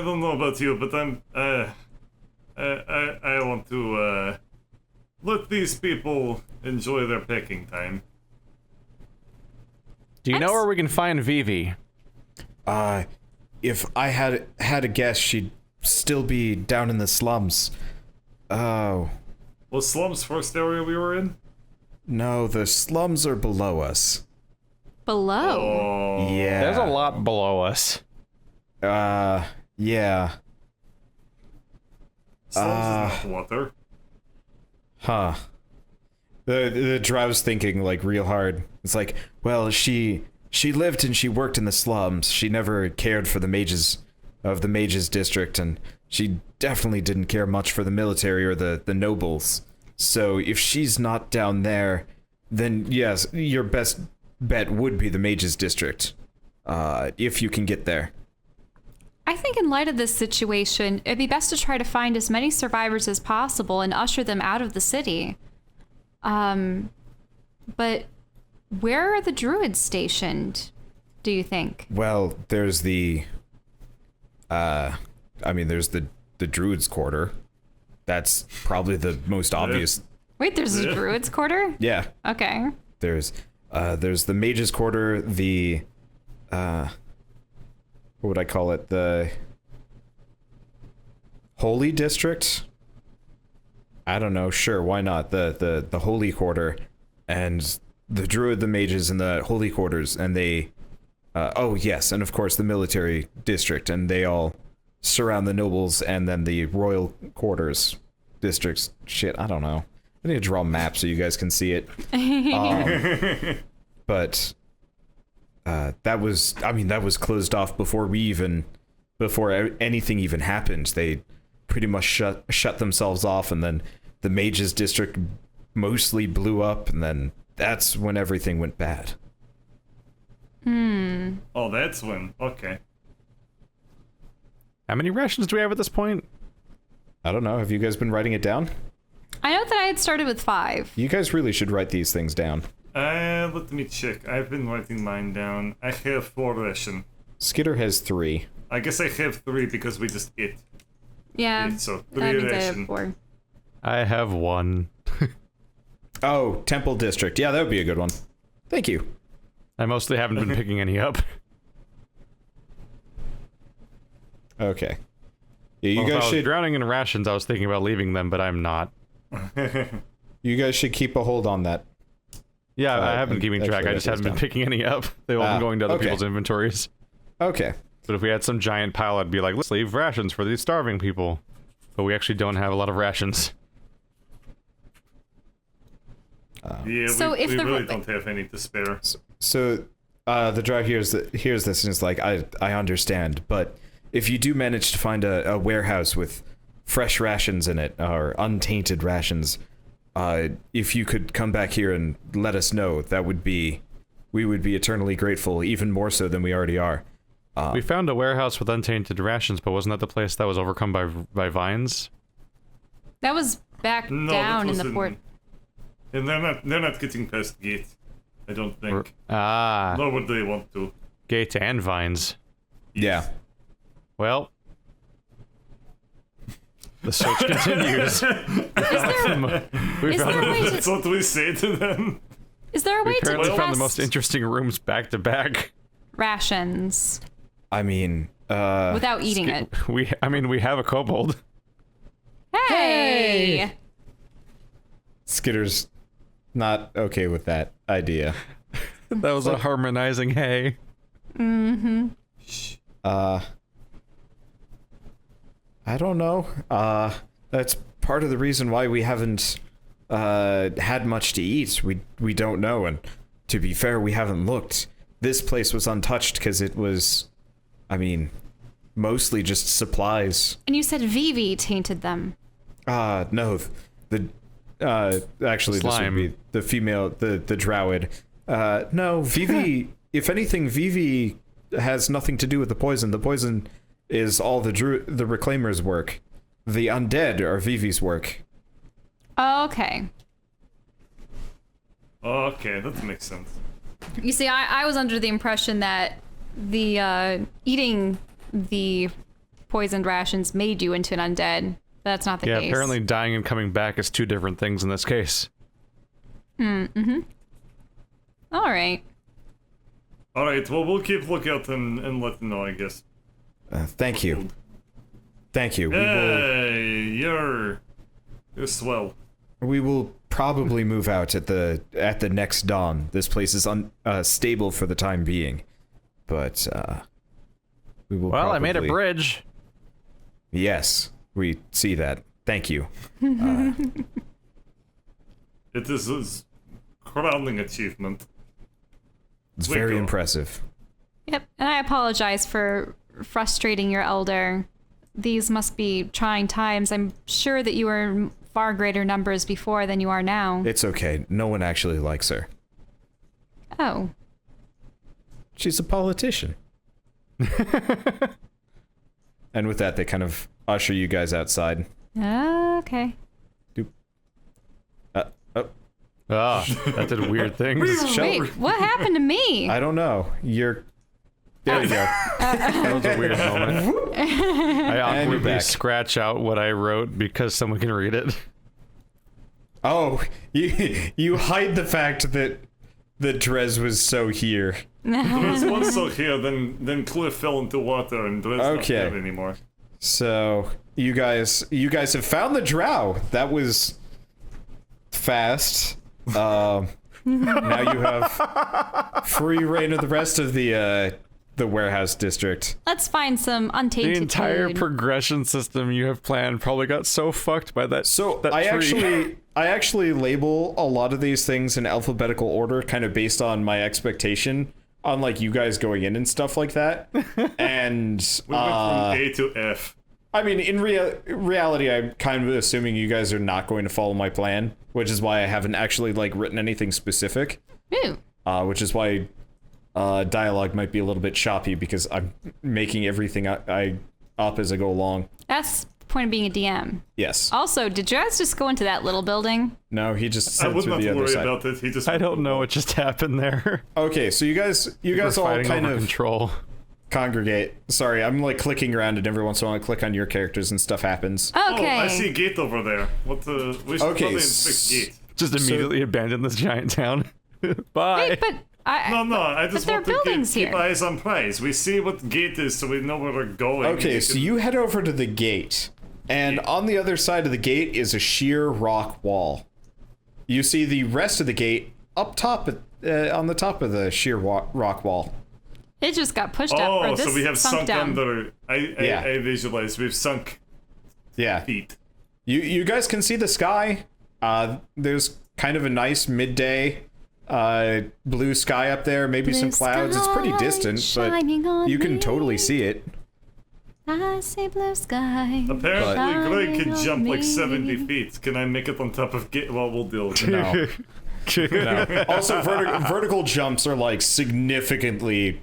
don't know about you, but I want to let these people enjoy their picking time. Do you know where we can find Vivi? If I had a guess, she'd still be down in the slums. Oh. Was slums first area we were in? No, the slums are below us. Below. Oh. Yeah. There's a lot below us. Yeah. Slums is not water. Huh. The Drow's thinking like real hard. It's like, well, she lived and she worked in the slums. She never cared for the mages of the mages district, and she definitely didn't care much for the military or the nobles. So if she's not down there, then yes, your best bet would be the mages district. If you can get there. I think in light of this situation, it'd be best to try to find as many survivors as possible and usher them out of the city. But where are the druids stationed, do you think? Well, there's there's the druids quarter. That's probably the most obvious. Wait, there's a druids quarter? Yeah. Okay. There's the mages quarter, the what would I call it? The holy district? I don't know. Sure, why not? The holy quarter, and the druid, the mages, and the holy quarters, and they oh yes, and of course the military district, and they all surround the nobles, and then the royal quarters districts. Shit, I don't know. I need to draw a map so you guys can see it. But that was closed off before anything even happened. They pretty much shut themselves off, and then the mages district mostly blew up, and then that's when everything went bad. Oh, that's when. Okay. How many rations do we have at this point? I don't know. Have you guys been writing it down? I know that I had started with 5. You guys really should write these things down. Let me check. I've been writing mine down. I have 4 ration. Skitter has 3. I guess I have 3 because we just ate. Yeah. Yeah, so 3 that means I ration. have 4. I have 1. Oh, Temple District. Yeah, that would be a good one. Thank you. I mostly haven't been picking any up. Okay. Yeah, you Well, if I guys was should. drowning in rations, I was thinking about leaving them, but I'm not. You guys should keep a hold on that. Yeah, I have been and keeping track. actually I just write haven't those been down. picking any up. They've all been going to other okay. people's inventories. Okay. But if we had some giant pile, I'd be like, let's leave rations for these starving people. But we actually don't have a lot of rations. Yeah, So we if the- really don't have any to spare. So the drive hears this and is like, I understand, but if you do manage to find a warehouse with fresh rations in it, or untainted rations, if you could come back here and let us know, we would be eternally grateful, even more so than we already are. We found a warehouse with untainted rations, but wasn't that the place that was overcome by vines? That was back No, down that in was the port. And they're not getting past gate. I don't think. Ah, Nor would they want to. gates and vines. Yeah. Well, the search continues. Is there a way That's to, what we say to them. is there a We way to apparently found the most test interesting rooms back to back. rations I mean, without eating it? We have a kobold. Hey! Skitter's not okay with that idea. That was a harmonizing hay. I don't know. That's part of the reason why we haven't had much to eat. We don't know, and to be fair, we haven't looked. This place was untouched because it was, I mean, mostly just supplies. And you said Vivi tainted them. No, actually this would Slime. be the female, the Drowid. No, Vivi, if anything, Vivi has nothing to do with the poison. The poison is all the Reclaimers' work. The undead are Vivi's work. Okay. Okay, that makes sense. You see, I was under the impression that the eating the poisoned rations made you into an undead. That's not the Yeah, case. apparently dying and coming back is two different things in this case. All right. Alright, well, we'll keep lookout and let them know, I guess. Thank you. Thank you. Hey, you're swell. We will probably move out at the next dawn. This place is unstable for the time being, but we will. Well, I made a probably- bridge. Yes, we see that. Thank you. It is a crowning achievement. It's Wake very up. impressive. Yep. And I apologize for frustrating your elder. These must be trying times. I'm sure that you were in far greater numbers before than you are now. It's okay. No one actually likes her. Oh. She's a politician. And with that, they kind of usher you guys outside. Okay. Ah, that did weird things. Wait, what happened to me? I don't know. There you go. That was a weird moment. I awkwardly back. scratch out what I wrote because someone can read it. Oh, you hide the fact that Drez was so here. There was one so here, then Cliff fell into water and Dred's not Okay. there anymore. So you guys have found the Drow. That was fast. Now you have free reign of the rest of the warehouse district. Let's find some untainted The entire food. progression system you have planned probably got so fucked by that. So that tree. I actually label a lot of these things in alphabetical order, kind of based on my expectation on like you guys going in and stuff like that. And We went from A to F. I mean, in reality, I'm kind of assuming you guys are not going to follow my plan, which is why I haven't actually like written anything specific. Ooh. Which is why dialogue might be a little bit choppy because I'm making everything I up as I go along. That's the point of being a DM. Yes. Also, did you guys just go into that little building? No, he just I said would through not the other worry side. about it. He just. I don't know what just happened there. Okay, so you guys We're all fighting kind over of control. congregate. Sorry, I'm like clicking around, and every once in a while I click on your characters and stuff happens. Okay. Oh, I see a gate over there. What we should Okay, probably inspect gate. Just immediately abandon this giant town. Bye. Wait, but No, I just there are want to buildings keep here. eyes on prize. We see what gate is so we know where we're going. Okay, and so can- you head over to the gate, and on the other side of the gate is a sheer rock wall. You see the rest of the gate up top, on the top of the sheer rock wall. it just got pushed up. Or Oh, this so we have sunk sunk down. under. Yeah. I visualize. We've sunk Yeah. feet. You guys can see the sky. There's kind of a nice midday blue sky up there, maybe some Blue clouds. It's pretty sky distant, but shining on you can me. totally see it. I see blue sky. Apparently, Greg can Shining jump like on 70 me. feet. Can I make it on top of gate? Well, we'll deal with it. No. No. Also, vertical jumps are like significantly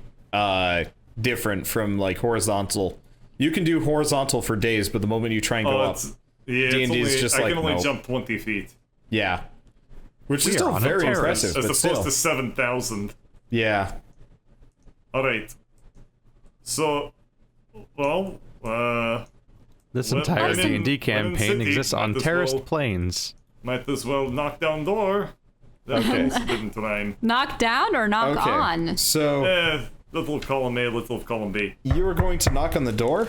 different from like horizontal. You can do horizontal for days, but the moment you try and go Oh, up, it's, yeah, it's D&D is only, just I like, can only no. jump 20 feet. yeah. Which We is are still on a very terrace. impressive, As but opposed still. to 7,000. Yeah. Alright. So, well, This Well, entire I'm in- D&D I'm in campaign city, exists on might as terraced well- plains. might as well knock down door. That Okay. also didn't rhyme. Knock down or knock Okay. on? So Little column A, little column B. you were going to knock on the door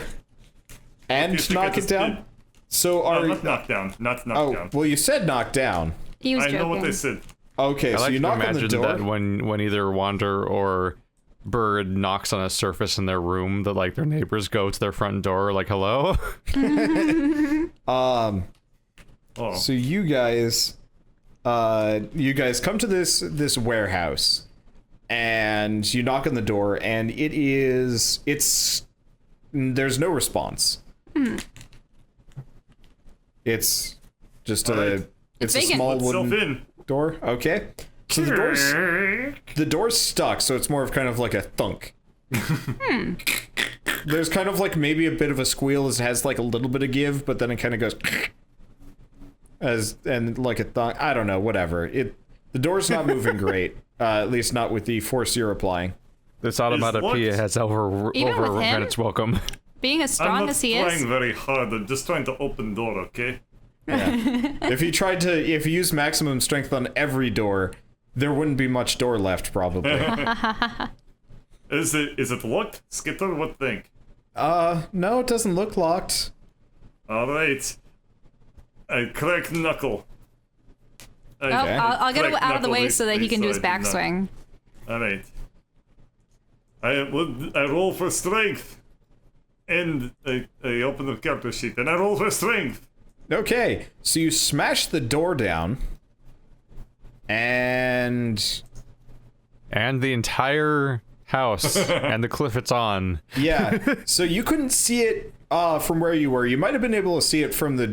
and You think I knock it just down. did? So No, are not knock down. Not knock oh down. well, you said knock down. He was I joking. know what I said. Okay, I so like you to knock on the imagine door. that when either Wander or Bird knocks on a surface in their room, that like their neighbors go to their front door like, hello? Oh. So you guys come to this warehouse, and you knock on the door, and there's no response. It's just Alright. it's a vacant. small Self wooden in. door. Okay, so the door's stuck, so it's more of kind of like a thunk. There's kind of like maybe a bit of a squeal as it has like a little bit of give, but then it kind of goes and like a thunk. I don't know, whatever. The door's not moving great, at least not with the force you're applying. This automatopoeia locked. has Even with overrun him? its welcome. Being as I'm strong not as he trying is, very hard. I'm just trying to open door, okay? If you use maximum strength on every door, there wouldn't be much door left, probably. Is it locked? Skitter, what think? No, it doesn't look locked. Alright. I crack knuckle. I'll get crack out of the way knuckle so that he can do his inside, not- backswing. Alright. I roll for strength. And I open the character sheet and I roll for strength. Okay, so you smash the door down, and And the entire house and the cliff it's on. yeah, so you couldn't see it from where you were. You might have been able to see it from the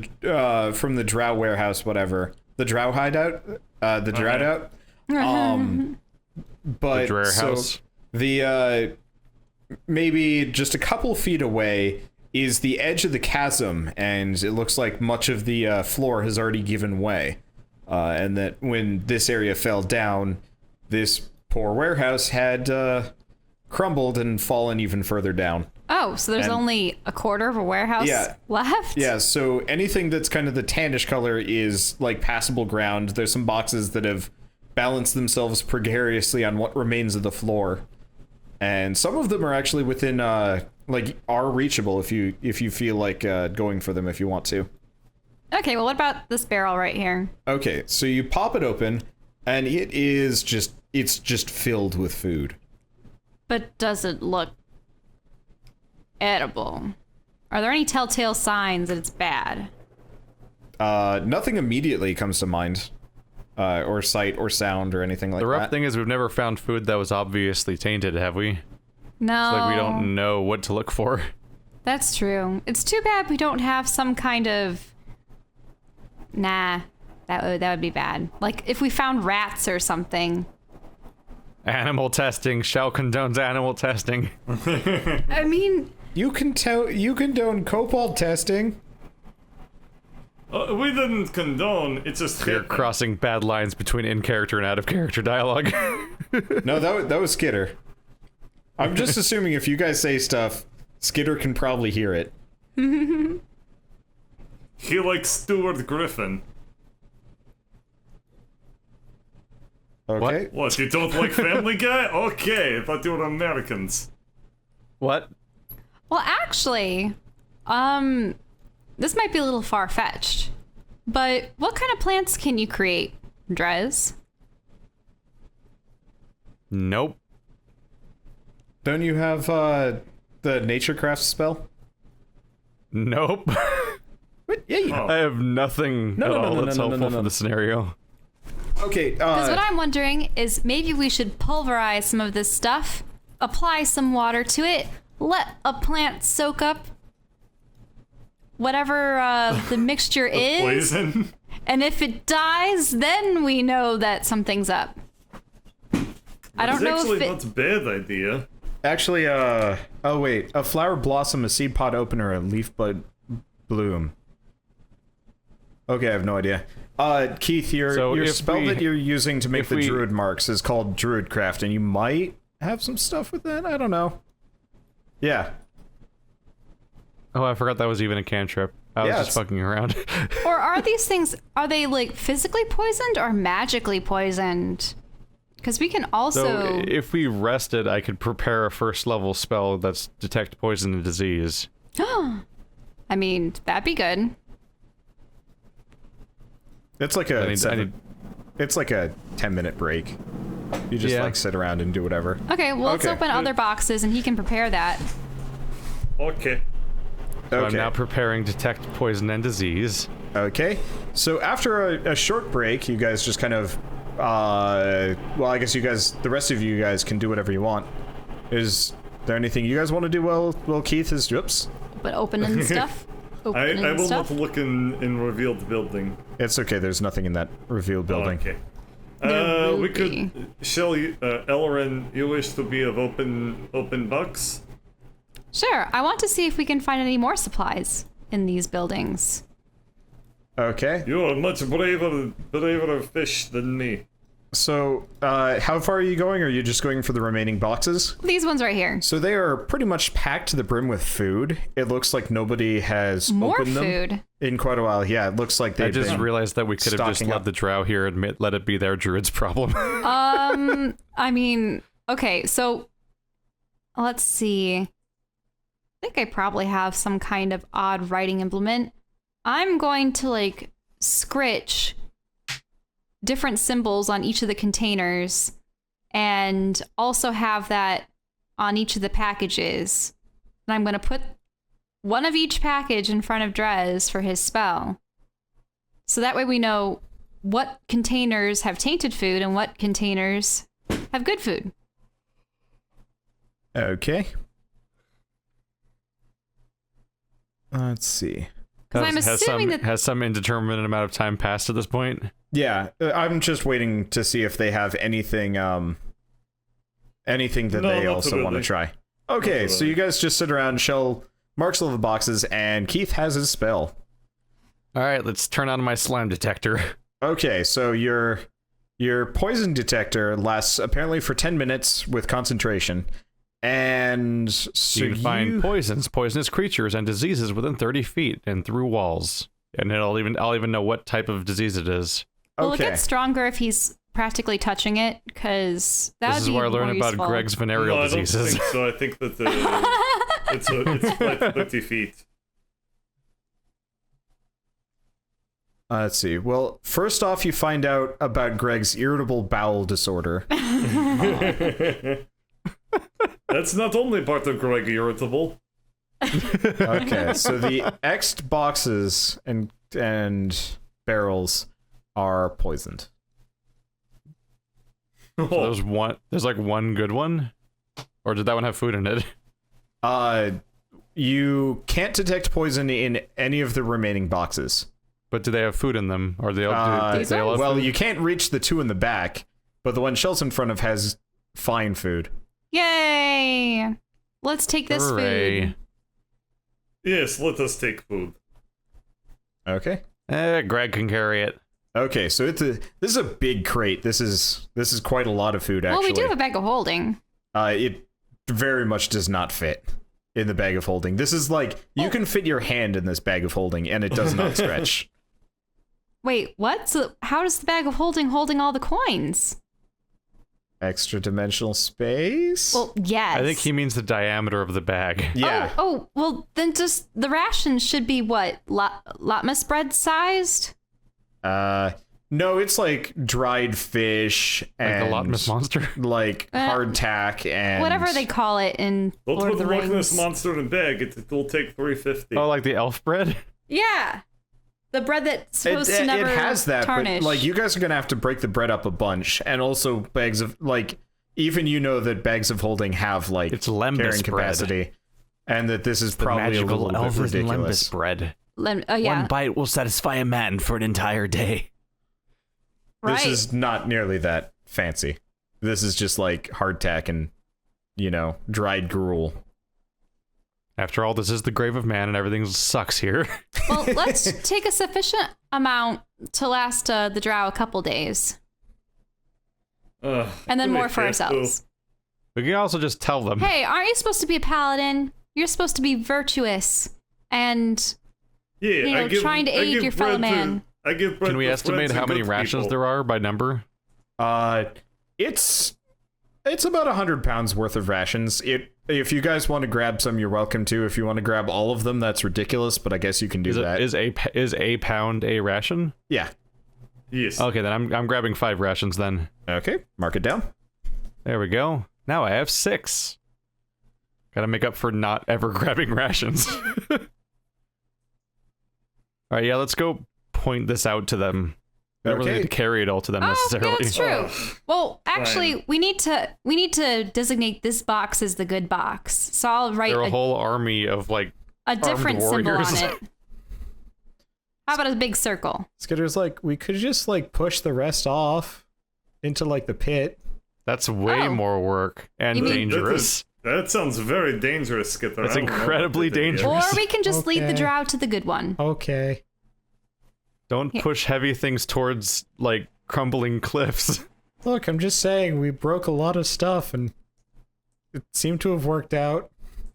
Drow warehouse, whatever, the Drow hideout, the Drow out. But Drow so house. the maybe just a couple feet away is the edge of the chasm, and it looks like much of the floor has already given way, and that when this area fell down, this poor warehouse had crumbled and fallen even further down. Oh, so there's And- only a quarter of a warehouse Yeah. left? Yeah, so anything that's kind of the tannish color is like passable ground. There's some boxes that have balanced themselves precariously on what remains of the floor, and some of them are actually within are reachable if you feel like going for them if you want to. Okay, well, what about this barrel right here? Okay, so you pop it open, and it's just filled with food. But does it look edible? Are there any telltale signs that it's bad? Nothing immediately comes to mind, or sight or sound or anything like The rough that. thing is we've never found food that was obviously tainted, have we? No. Like we don't know what to look for. That's true. It's too bad we don't have some kind of... Nah, that would be bad. Like, if we found rats or something. Animal testing. Shell condones animal testing. I mean... You condone cobalt testing. We didn't condone, it just You're hit. crossing bad lines between in-character and out-of-character dialogue. No, that was Skitter. I'm just assuming if you guys say stuff, Skitter can probably hear it. He likes Stuart Griffin. Okay. What, you don't like Family Guy? Okay, I thought you were Americans. What? Well, actually, this might be a little far-fetched, but what kind of plants can you create, Drez? Nope. Don't you have the nature craft spell? Nope. What? Yeah. You... Oh. I have nothing No, at no, no, all no, that's no, no, helpful no, for no. the scenario. Okay. Because what I'm wondering is maybe we should pulverize some of this stuff, apply some water to it, let a plant soak up whatever the mixture is, Poison? and if it dies, then we know that something's up. I don't It's know actually if it... not a bad idea. Actually, oh wait, a flower blossom, a seed pod opener, a leaf bud bloom. Okay, I have no idea. Keith, your spell that you're using to make the druid marks is called Druidcraft, and you might have some stuff with that? I don't know. Yeah. Oh, I forgot that was even a cantrip. I was just fucking around. Or are these things, are they like physically poisoned or magically poisoned? Because we can also... So if we rested, I could prepare a first level spell that's detect poison and disease. I mean, that'd be good. It's like a it's like a 10-minute break. You just like sit around and do whatever. Okay, well, let's open other boxes and he can prepare that. Okay. So I'm now preparing detect poison and disease. Okay. So after a short break, you guys just kind of well, I guess the rest of you guys can do whatever you want. Is there anything you guys want to do while Keith is But opening stuff? I will not look in revealed building. It's okay, there's nothing in that revealed building. Okay. We could... Shelly, Ellerin, you wish to be of open box? Sure, I want to see if we can find any more supplies in these buildings. Okay. You are much braver fish than me. So, how far are you going? Or are you just going for the remaining boxes? These ones right here. So they are pretty much packed to the brim with food. It looks like nobody has opened them in quite a while. Yeah, it looks like they've just realized that we could have just let the Drow here let it be their druid's problem. I mean, okay, so let's see. I think I probably have some kind of odd writing implement. I'm going to like scritch different symbols on each of the containers and also have that on each of the packages. And I'm going to put one of each package in front of Drez for his spell. So that way we know what containers have tainted food and what containers have good food. Okay. Let's see. Because I'm assuming has some indeterminate amount of time passed at this point? Yeah, I'm just waiting to see if they have anything anything that they also want to try. Okay, so you guys just sit around, Shell marks all the boxes, and Keith has his spell. Alright, let's turn on my slime detector. Okay, so your poison detector lasts apparently for 10 minutes with concentration. And so you can find poisonous creatures, and diseases within 30 feet and through walls. And I'll even know what type of disease it is. Well, it gets stronger if he's practically touching it, because that would be more useful. This is where I learn about Greg's venereal diseases. I don't think so. I think that it's like 50 feet. Let's see. Well, first off, you find out about Greg's irritable bowel disorder. That's not only part of Greg irritable. Okay, so the X'd boxes and barrels are poisoned. So there's like one good one? Or did that one have food in it? You can't detect poison in any of the remaining boxes. But do they have food in them? Or they all have well, food? you can't reach the two in the back, but the one Shell's in front of has fine food. Yay! Let's take this food. Yes, let us take food. Okay. Greg can carry it. Okay, so this is a big crate. This is quite a lot of food, actually. Well, we do have a bag of holding. It very much does not fit in the bag of holding. This is like, you can fit your hand in this bag of holding, and it does not stretch. Wait, what? So how does the bag of holding all the coins? Extra dimensional space? Well, yes. I think he means the diameter of the bag. Yeah. Oh, well, then just the rations should be what? Latmus bread sized? No, it's like dried fish and like the Latmus monster, like hardtack and whatever they call it in Lord of the Rings. Don't put the Loch Ness monster in a bag. It will take $3.50. Oh, like the elf bread? Yeah. The bread that's supposed to never it has that, tarnish. But like, you guys are gonna have to break the bread up a bunch, and also bags of like, even that bags of holding have like it's carrying capacity, and that this is probably a little bit ridiculous. Bread. Yeah. One bite will satisfy a man for an entire day. Right. This is not nearly that fancy. This is just like hardtack and, dried gruel. After all, this is the grave of man, and everything sucks here. Well, let's take a sufficient amount to last the Drow a couple days. And then more for ourselves. We can also just tell them. Hey, aren't you supposed to be a paladin? You're supposed to be virtuous and trying to aid your fellow man. Can we estimate how many rations there are by number? It's about 100 pounds worth of rations. If you guys want to grab some, you're welcome to. If you want to grab all of them, that's ridiculous, but I guess you can do that. Is a pound a ration? Yeah. Yes. Okay, then I'm grabbing 5 rations then. Okay, mark it down. There we go. Now I have 6. Gotta make up for not ever grabbing rations. Alright, yeah, let's go point this out to them. We don't really need to carry it all to them necessarily. Yeah, that's true. Well, actually, we need to designate this box as the good box. So I'll write a whole army of like a different symbol on warriors. it. How about a big circle? Skitter's like, we could just like push the rest off into like the pit. That's way more work and dangerous. That sounds very dangerous, Skitter. That's incredibly dangerous. Or we can just lead the Drow to the good one. Okay. Don't push heavy things towards, like, crumbling cliffs. Look, I'm just saying, we broke a lot of stuff, and it seemed to have worked out.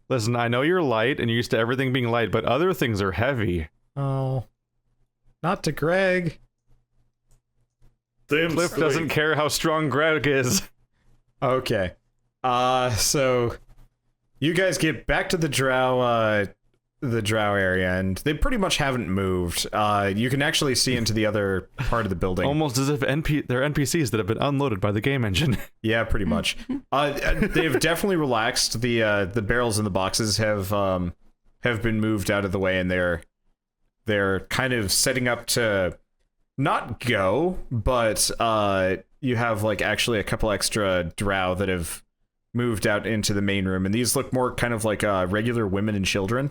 Listen, I know you're light, and you're used to everything being light, but other things are heavy. Oh. Not to Greg. Damn Cliff doesn't care how strong Greg is. Okay. So you guys get back to the Drow area, and they pretty much haven't moved. You can actually see into the other part of the building. Almost as if they're NPCs that have been unloaded by the game engine. Yeah, pretty much. They've definitely relaxed. The barrels in the boxes have been moved out of the way, and they're kind of setting up to not go, but you have like actually a couple extra Drow that have moved out into the main room, and these look more kind of like regular women and children.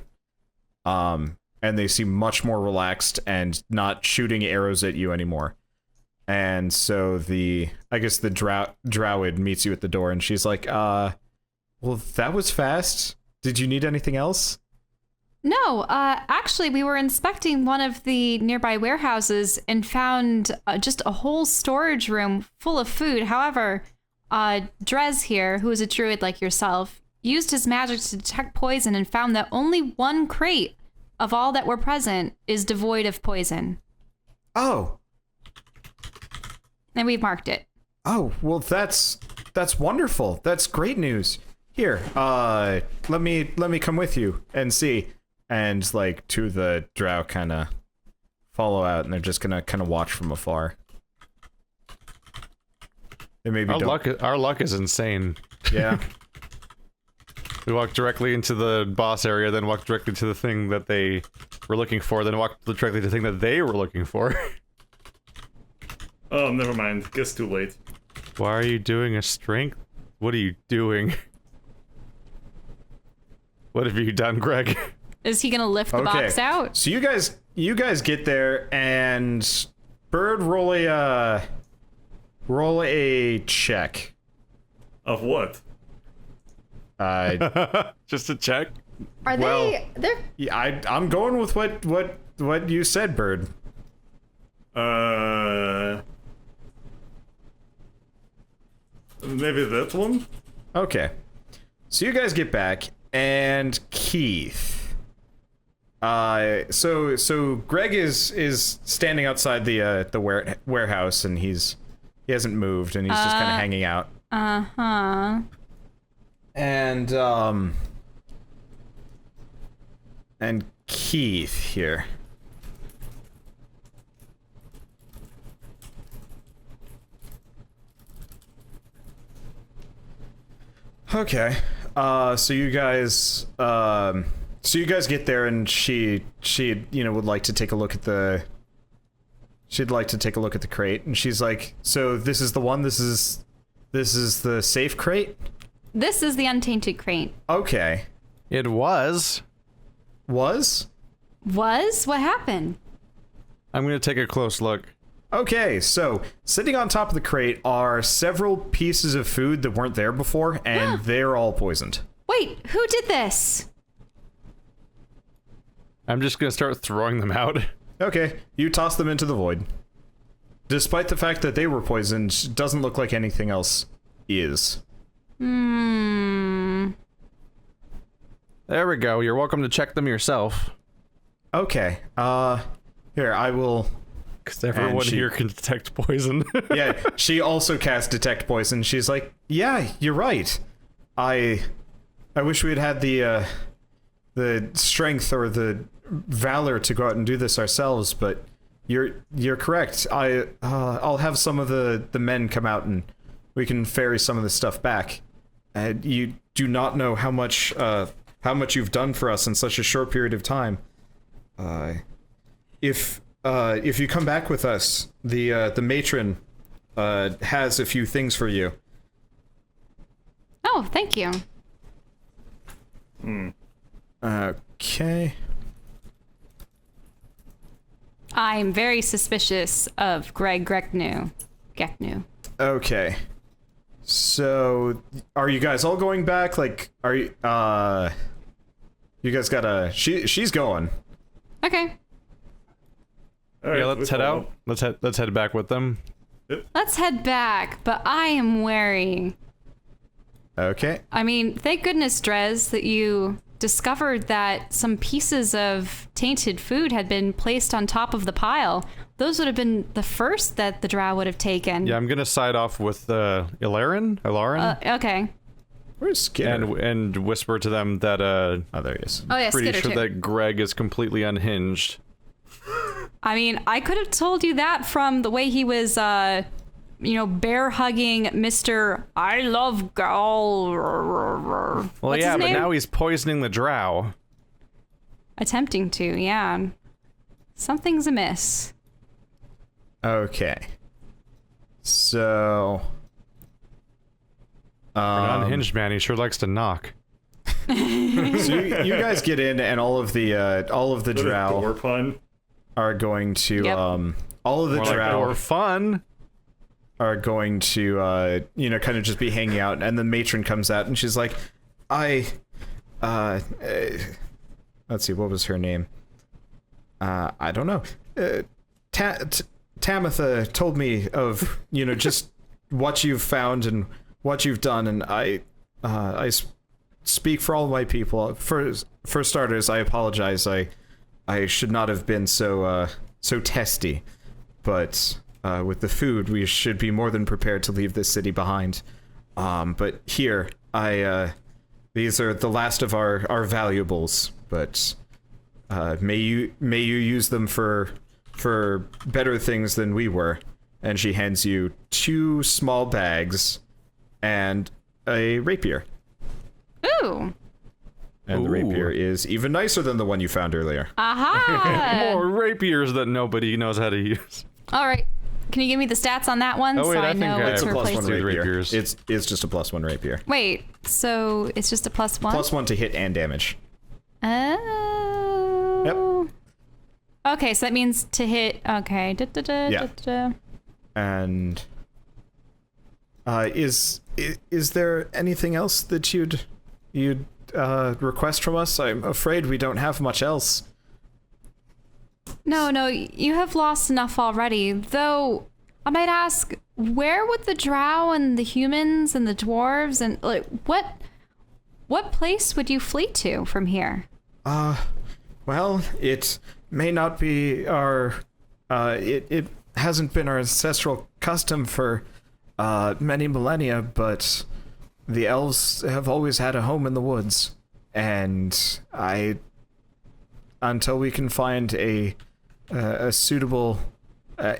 And they seem much more relaxed and not shooting arrows at you anymore. And so I guess the Drowid meets you at the door, and she's like, well, that was fast. Did you need anything else? No, actually, we were inspecting one of the nearby warehouses and found just a whole storage room full of food. However, Drez here, who is a druid like yourself, used his magic to detect poison and found that only one crate of all that were present is devoid of poison. Oh. And we've marked it. Oh, well, that's wonderful. That's great news. Here, let me come with you and see. And like two of the Drow kind of follow out, and they're just gonna kind of watch from afar. They maybe our luck is insane. Yeah. We walked directly into the boss area, then walked directly to the thing that they were looking for, then walked directly to the thing that they were looking for. Oh, never mind. Guess too late. Why are you doing a strength? What are you doing? What have you done, Greg? Is he gonna lift the box out? So you guys get there, and Bird, roll a check. Of what? Just a check. Are they're Yeah, I'm going with what you said, Bird. Maybe that one? Okay. So you guys get back, and Keith. So Greg is standing outside the warehouse, and he hasn't moved, and he's just kind of hanging out. Uh-huh. And Keith here. Okay. So you guys get there, and she would like to take a look at the crate, and she's like, so this is the one, this is the safe crate? This is the untainted crate. Okay. It was? Was? What happened? I'm gonna take a close look. Okay, so sitting on top of the crate are several pieces of food that weren't there before, and they're all poisoned. Wait, who did this? I'm just gonna start throwing them out. Okay, you toss them into the void. Despite the fact that they were poisoned, doesn't look like anything else is. Hmm. There we go. You're welcome to check them yourself. Okay, here, I will... Because everyone here can detect poison. Yeah, she also cast Detect Poison. She's like, yeah, you're right. I wish we had had the strength or the valor to go out and do this ourselves, but you're correct. I'll have some of the men come out and we can ferry some of the stuff back. You do not know how much you've done for us in such a short period of time. If you come back with us, the matron has a few things for you. Oh, thank you. Okay. I'm very suspicious of Greg Geknu. Okay. So, are you guys all going back? Like, are you, you guys gotta, she's going. Okay. All right, Yeah, let's head out. Let's head back with them. Let's head back, but I am wary. Okay. I mean, thank goodness, Drez, that you discovered that some pieces of tainted food had been placed on top of the pile. Those would have been the first that the Drow would have taken. Yeah, I'm gonna side off with Ilarin. Okay. Where's Skitter? And whisper to them that Oh, there he is. Oh, yeah, pretty Skitter sure too. that Greg is completely unhinged. I mean, I could have told you that from the way he was, bear hugging Mr. I love Gal. Well, What's yeah, his but name? now he's poisoning the Drow. Attempting to, yeah. Something's amiss. Okay. So... An unhinged man, he sure likes to knock. So you guys get in, and all of the Drow Door pun. are going to Yep. all of the More like Drow more fun. are going to kind of just be hanging out, and the matron comes out and she's like, let's see, what was her name? I don't know. Tamitha told me of just what you've found and what you've done, and I speak for all my people. For starters, I apologize. I should not have been so testy, but with the food, we should be more than prepared to leave this city behind. But here, these are the last of our valuables, but may you use them for better things than we were. And she hands you 2 small bags and a rapier. Ooh. And the Ooh. rapier is even nicer than the one you found earlier. Aha! More rapiers that nobody knows how to use. All right. Can you give me the stats on that one Oh, wait, so I I think know I what have to a plus replace? one +1 rapier. rapiers. It's just a +1 rapier. Wait, so it's just a +1? +1 to hit and damage. Oh. Okay, so that means to hit. Okay. Yeah. And is there anything else that you'd request from us? I'm afraid we don't have much else. No, you have lost enough already. Though, I might ask, where would the Drow and the humans and the dwarves and what place would you flee to from here? Well, it may not be our it hasn't been our ancestral custom for many millennia, but the elves have always had a home in the woods, and until we can find a suitable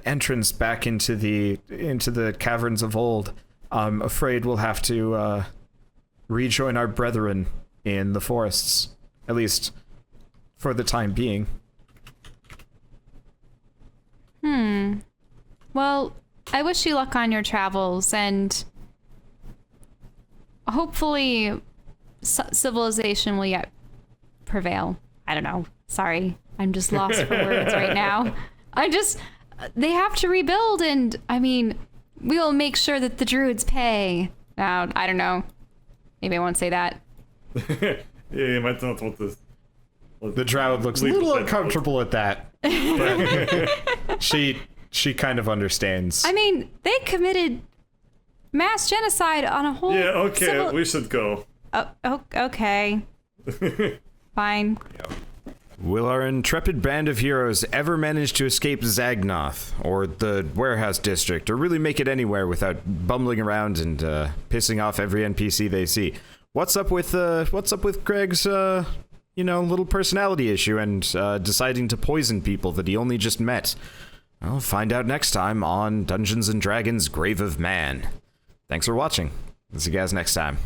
entrance back into the caverns of old, I'm afraid we'll have to rejoin our brethren in the forests, at least for the time being. Well, I wish you luck on your travels, and hopefully civilization will yet prevail. I don't know. Sorry. I'm just lost for words right now. They have to rebuild, and I mean, we'll make sure that the druids pay. Now, I don't know. Maybe I won't say that. Yeah, you might not want The Drow looks a little uncomfortable at that. But she kind of understands. I mean, they committed mass genocide on a whole. Yeah, okay, we should go. Okay. Fine. Will our intrepid band of heroes ever manage to escape Zagnoth, or the warehouse district, or really make it anywhere without bumbling around and pissing off every NPC they see? What's up with Greg's little personality issue and deciding to poison people that he only just met? I'll find out next time on Dungeons and Dragons: Grave of Man. Thanks for watching. See you guys next time.